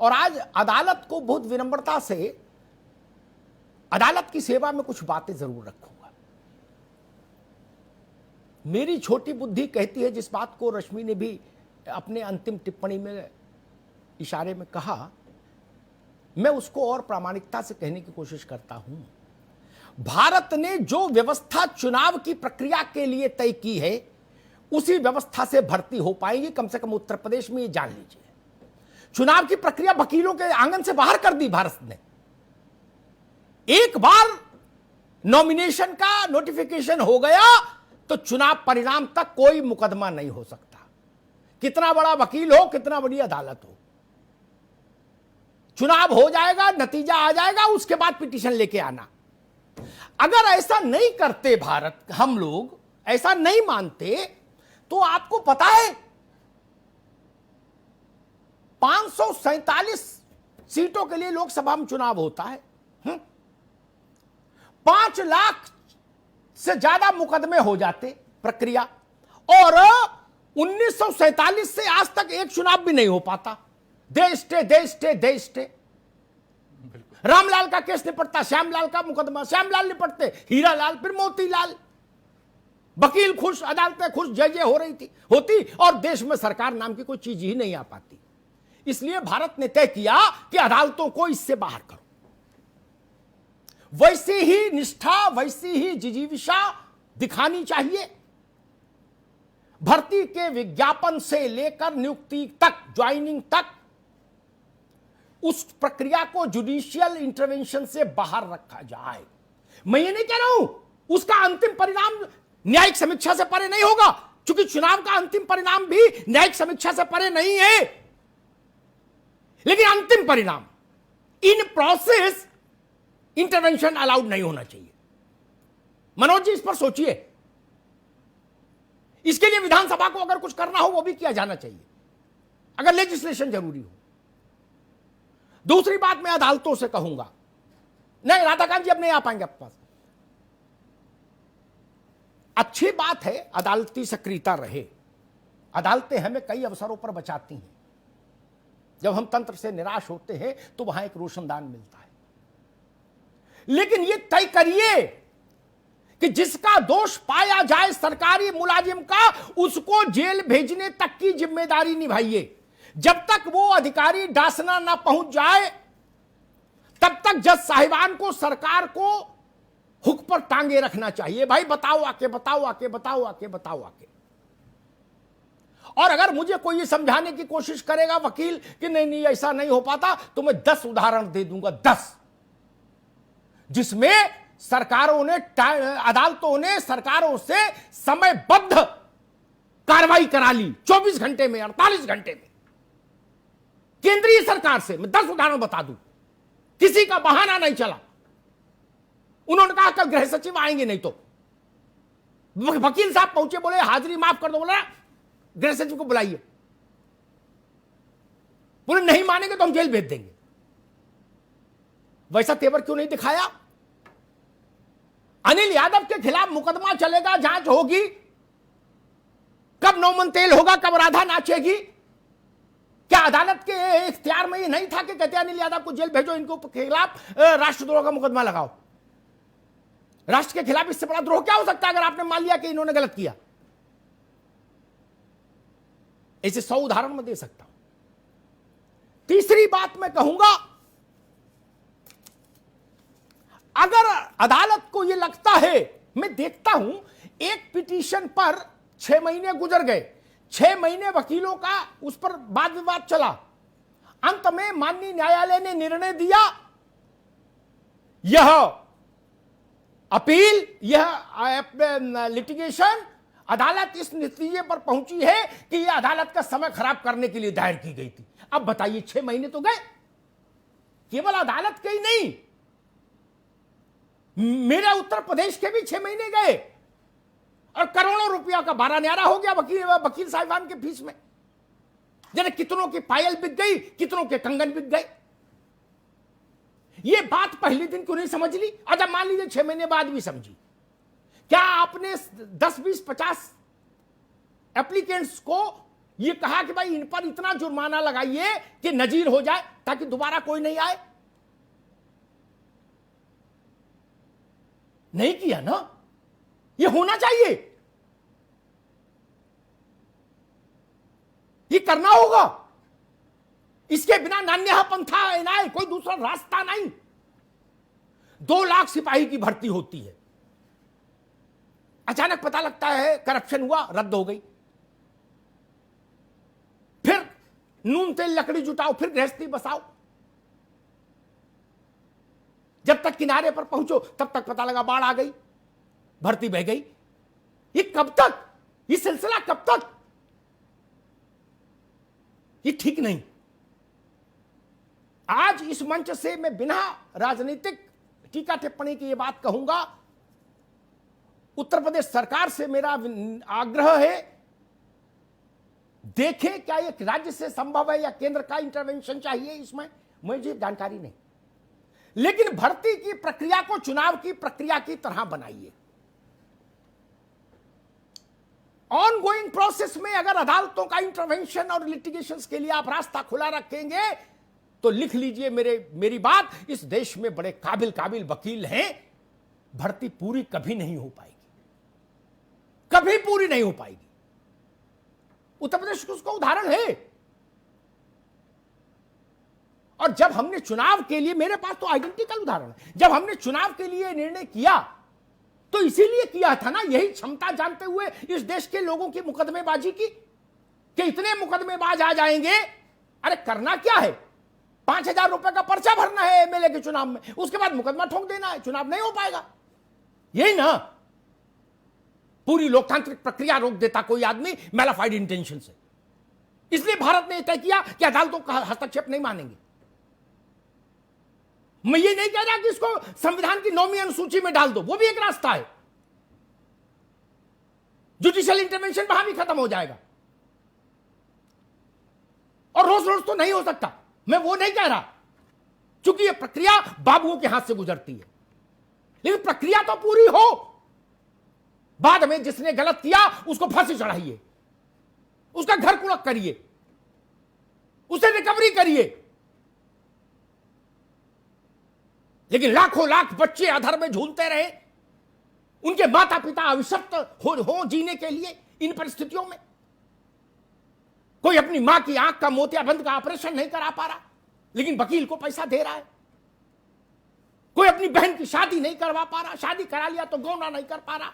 और आज अदालत को बहुत विनम्रता से अदालत की सेवा में कुछ बातें जरूर रखूंगा। मेरी छोटी बुद्धि कहती है, जिस बात को रश्मि ने भी अपने अंतिम टिप्पणी में इशारे में कहा, मैं उसको और प्रामाणिकता से कहने की कोशिश करता हूं। भारत ने जो व्यवस्था चुनाव की प्रक्रिया के लिए तय की है उसी व्यवस्था से भर्ती हो पाएगी, कम से कम उत्तर प्रदेश में ये जान लीजिए। चुनाव की प्रक्रिया वकीलों के आंगन से बाहर कर दी भारत ने। एक बार नॉमिनेशन का नोटिफिकेशन हो गया तो चुनाव परिणाम तक कोई मुकदमा नहीं हो सकता, कितना बड़ा वकील हो, कितना बड़ी अदालत हो। चुनाव हो जाएगा, नतीजा आ जाएगा, उसके बाद पिटीशन लेके आना। अगर ऐसा नहीं करते भारत, हम लोग ऐसा नहीं मानते, तो आपको पता है 547 सीटों के लिए लोकसभा में चुनाव होता है। 5 लाख से ज्यादा मुकदमे हो जाते प्रक्रिया, और 1947 से आज तक एक चुनाव भी नहीं हो पाता। They stay. रामलाल का केस निपटता, श्यामलाल का मुकदमा, श्यामलाल निपटते, हीरालाल, फिर मोतीलाल। वकील खुश, अदालतें खुश, जय हो रही थी होती, और देश में सरकार नाम की कोई चीज ही नहीं आ पाती। इसलिए भारत ने तय किया कि अदालतों को इससे बाहर करो। वैसी ही निष्ठा, वैसी ही जिजीविषा दिखानी चाहिए। भर्ती के विज्ञापन से लेकर नियुक्ति तक, ज्वाइनिंग तक, उस प्रक्रिया को जुडिशियल इंटरवेंशन से बाहर रखा जाए। मैं ये नहीं कह रहा हूं उसका अंतिम परिणाम न्यायिक समीक्षा से परे नहीं होगा, क्योंकि चुनाव का अंतिम परिणाम भी न्यायिक समीक्षा से परे नहीं है। लेकिन अंतिम परिणाम, इन प्रोसेस इंटरवेंशन अलाउड नहीं होना चाहिए। मनोज जी, इस पर सोचिए। इसके लिए विधानसभा को अगर कुछ करना हो वो भी किया जाना चाहिए, अगर लेजिस्लेशन जरूरी हो। दूसरी बात मैं अदालतों से कहूंगा, नहीं राधाकांत जी अब नहीं आ पाएंगे आपके पास। अच्छी बात है अदालती सक्रियता रहे, अदालतें हमें कई अवसरों पर बचाती हैं। जब हम तंत्र से निराश होते हैं तो वहां एक रोशनदान मिलता है। लेकिन यह तय करिए कि जिसका दोष पाया जाए सरकारी मुलाजिम का, उसको जेल भेजने तक की जिम्मेदारी निभाइए। जब तक वो अधिकारी डासना ना पहुंच जाए तब तक जज साहिबान को, सरकार को हुक पर टांगे रखना चाहिए। भाई बताओ आके, बताओ आके, बताओ आके, बताओ आके। और अगर मुझे कोई ये समझाने की कोशिश करेगा वकील कि नहीं नहीं ऐसा नहीं हो पाता, तो मैं 10 उदाहरण दे दूंगा, 10, जिसमें सरकारों ने, अदालतों ने सरकारों से समयबद्ध कार्रवाई करा ली 24 घंटे में, 48 घंटे में। केंद्रीय सरकार से मैं 10 उदाहरण बता दूं, किसी का बहाना नहीं चला। उन्होंने कहा कल गृह सचिव आएंगे, नहीं तो वकील साहब पहुंचे, बोले हाजिरी माफ कर दो, बोला गृह सचिव को बुलाइए। बोले नहीं मानेंगे तो हम जेल भेज देंगे। वैसा तेवर क्यों नहीं दिखाया? अनिल यादव के खिलाफ मुकदमा चलेगा, जांच होगी, कब नौमन तेल होगा, कब राधा नाचेगी। क्या अदालत के इख्तियार में ये नहीं था कि कहते अनिल यादव को जेल भेजो, इनको खिलाफ राष्ट्रद्रोह का मुकदमा लगाओ? राष्ट्र के खिलाफ इससे बड़ा द्रोह क्या हो सकता है अगर आपने मान लिया कि इन्होंने गलत किया? ऐसे 100 उदाहरण मैं दे सकता हूं। तीसरी बात मैं कहूंगा, अगर अदालत को यह लगता है, मैं देखता हूं एक पिटीशन पर 6 महीने गुजर गए, 6 महीने वकीलों का उस पर वाद विवाद चला, अंत में माननीय न्यायालय ने निर्णय दिया, यह अपील, यह लिटिगेशन, अदालत इस नतीजे पर पहुंची है कि यह अदालत का समय खराब करने के लिए दायर की गई थी। अब बताइए 6 महीने तो गए, केवल अदालत के ही नहीं, मेरे उत्तर प्रदेश के भी 6 महीने गए, और करोड़ों रुपया का बारह न्यारा हो गया वकील साहिबान के फीस में। जरा कितनों की पायल बिक गई, कितनों के कंगन बिक गए। ये बात पहले दिन क्यों नहीं समझ ली? अच्छा मान लीजिए 6 महीने बाद भी समझी, क्या आपने 10, 20, 50 एप्लीकेंट्स को यह कहा कि भाई इन पर इतना जुर्माना लगाइए कि नजीर हो जाए ताकि दोबारा कोई नहीं आए? नहीं किया ना। ये होना चाहिए, ये करना होगा। इसके बिना नान्यः पंथा एनाय, कोई दूसरा रास्ता नहीं। 2 लाख सिपाही की भर्ती होती है, अचानक पता लगता है करप्शन हुआ, रद्द हो गई। फिर नून तेल लकड़ी जुटाओ, फिर गृहस्थी बसाओ, जब तक किनारे पर पहुंचो तब तक पता लगा बाढ़ आ गई, भर्ती बह गई। ये कब तक, ये सिलसिला कब तक? ये ठीक नहीं। आज इस मंच से मैं बिना राजनीतिक टीका टिप्पणी की ये बात कहूंगा, उत्तर प्रदेश सरकार से मेरा आग्रह है, देखें क्या ये राज्य से संभव है या केंद्र का इंटरवेंशन चाहिए इसमें, मुझे जानकारी नहीं, लेकिन भर्ती की प्रक्रिया को चुनाव की प्रक्रिया की तरह बनाइए। ऑनगोइंग प्रोसेस में अगर अदालतों का इंटरवेंशन और लिटिगेशंस के लिए आप रास्ता खुला रखेंगे तो लिख लीजिए मेरी बात, इस देश में बड़े काबिल वकील हैं, भर्ती पूरी कभी नहीं हो पाएगी, कभी पूरी नहीं हो पाएगी। उत्तर प्रदेश उसका उदाहरण है। और जब हमने चुनाव के लिए, मेरे पास तो आइडेंटिकल उदाहरण है, जब हमने चुनाव के लिए निर्णय किया तो इसीलिए किया था ना, यही क्षमता जानते हुए इस देश के लोगों की मुकदमेबाजी की, कि इतने मुकदमेबाज आ जाएंगे। अरे करना क्या है, 5,000 रुपए का पर्चा भरना है एमएलए के चुनाव में, उसके बाद मुकदमा ठोक देना है, चुनाव नहीं हो पाएगा। यही ना पूरी लोकतांत्रिक प्रक्रिया रोक देता कोई आदमी मैलाफाइड इंटेंशन से। इसलिए भारत ने तय किया कि अदालतों का हस्तक्षेप नहीं मानेंगे। मैं ये नहीं कह रहा कि इसको संविधान की 9वीं अनुसूची में डाल दो, वो भी एक रास्ता है, जुडिशियल इंटरवेंशन वहां भी खत्म हो जाएगा। और रोज रोज तो नहीं हो सकता, मैं वो नहीं कह रहा, क्योंकि ये प्रक्रिया बाबुओं के हाथ से गुजरती है, लेकिन प्रक्रिया तो पूरी हो। बाद में जिसने गलत किया उसको फांसी चढ़ाइए, उसका घर कुड़क करिए, उसे रिकवरी करिए। लेकिन लाखों लाख बच्चे अधर में झूलते रहे, उनके माता पिता अभिशप्त हो जीने के लिए इन परिस्थितियों में। कोई अपनी मां की आंख का मोतियाबिंद का ऑपरेशन नहीं करा पा रहा, लेकिन वकील को पैसा दे रहा है। कोई अपनी बहन की शादी नहीं करवा पा रहा, शादी करा लिया तो गौना नहीं कर पा रहा,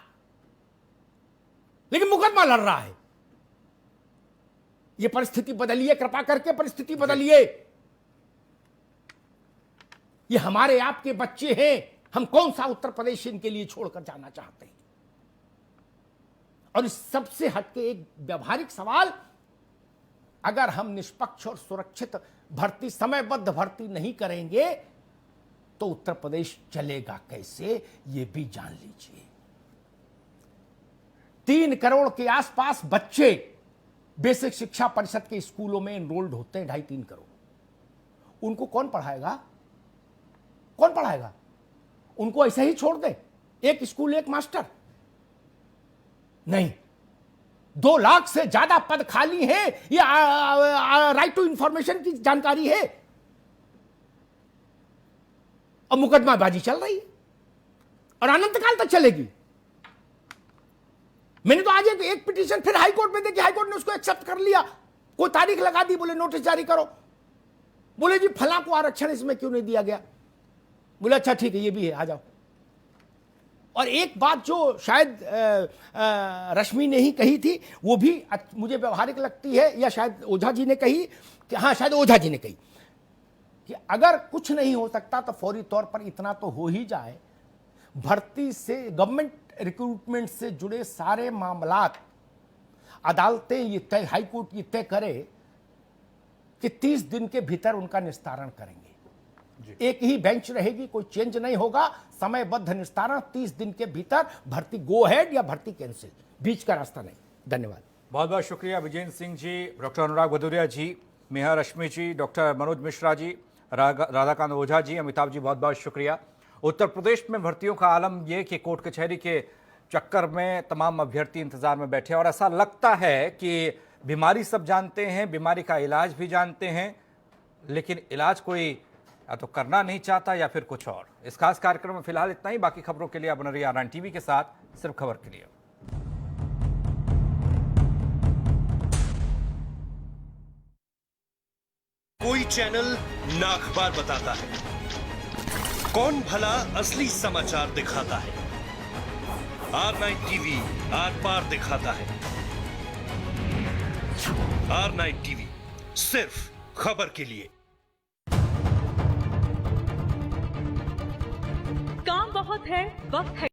लेकिन मुकदमा लड़ रहा है। यह परिस्थिति बदलिए, कृपा करके परिस्थिति बदलिए। ये हमारे आपके बच्चे हैं, हम कौन सा उत्तर प्रदेश इनके लिए छोड़कर जाना चाहते हैं। और इस सबसे हटके एक व्यवहारिक सवाल, अगर हम निष्पक्ष और सुरक्षित भर्ती, समयबद्ध भर्ती नहीं करेंगे तो उत्तर प्रदेश चलेगा कैसे, यह भी जान लीजिए। 3 करोड़ के आसपास बच्चे बेसिक शिक्षा परिषद के स्कूलों में एनरोल्ड होते हैं, 2.5-3 करोड़। उनको कौन पढ़ाएगा, कौन पढ़ाएगा? उनको ऐसे ही छोड़ दे, एक स्कूल एक मास्टर? नहीं, 2 लाख से ज्यादा पद खाली हैं, ये राइट टू इंफॉर्मेशन की जानकारी है। और मुकदमाबाजी चल रही है और अनंत काल तक चलेगी। मैंने तो आज एक पिटीशन फिर हाई कोर्ट में देखी, हाई कोर्ट ने उसको एक्सेप्ट कर लिया, कोई तारीख लगा दी, बोले नोटिस जारी करो। बोले जी फला को आरक्षण इसमें क्यों नहीं दिया गया? बोले अच्छा ठीक है, ये भी है, आ जाओ। और एक बात जो शायद रश्मि ने ही कही थी, वो भी मुझे व्यवहारिक लगती है, या शायद ओझा जी ने कही, कि हाँ शायद ओझा जी ने कही, कि अगर कुछ नहीं हो सकता तो फौरी तौर पर इतना तो हो ही जाए, भर्ती से, गवर्नमेंट रिक्रूटमेंट से जुड़े सारे मामलात अदालतें ये तय, हाई कोर्ट ये तय करे कि 30 दिन के भीतर उनका निस्तारण करेंगे। एक ही बेंच रहेगी, कोई चेंज नहीं होगा, समयबद्ध निस्तारण, 30 दिन के भीतर भर्ती गो हेड या भर्ती कैंसिल, बीच का रास्ता नहीं। धन्यवाद। बहुत बहुत शुक्रिया विजेंद्र सिंह जी, डॉक्टर अनुराग भदौरिया जी, मेहा रश्मि जी, डॉक्टर मनोज मिश्रा जी, राधाकांत ओझा जी, अमिताभ जी, बहुत बहुत शुक्रिया। उत्तर प्रदेश में भर्तियों का आलम यह कि कोर्ट कचहरी के चक्कर में तमाम अभ्यर्थी इंतजार में बैठे, और ऐसा लगता है कि बीमारी सब जानते हैं, बीमारी का इलाज भी जानते हैं, लेकिन इलाज कोई या तो करना नहीं चाहता या फिर कुछ और। इस खास कार्यक्रम में फिलहाल इतना ही। बाकी खबरों के लिए आप बने रहिए आरएन टीवी के साथ, सिर्फ खबर के लिए। कोई चैनल ना अखबार बताता है, कौन भला असली समाचार दिखाता है? R9 टीवी आर पार दिखाता है। R9 टीवी सिर्फ खबर के लिए। काम बहुत है, वक्त है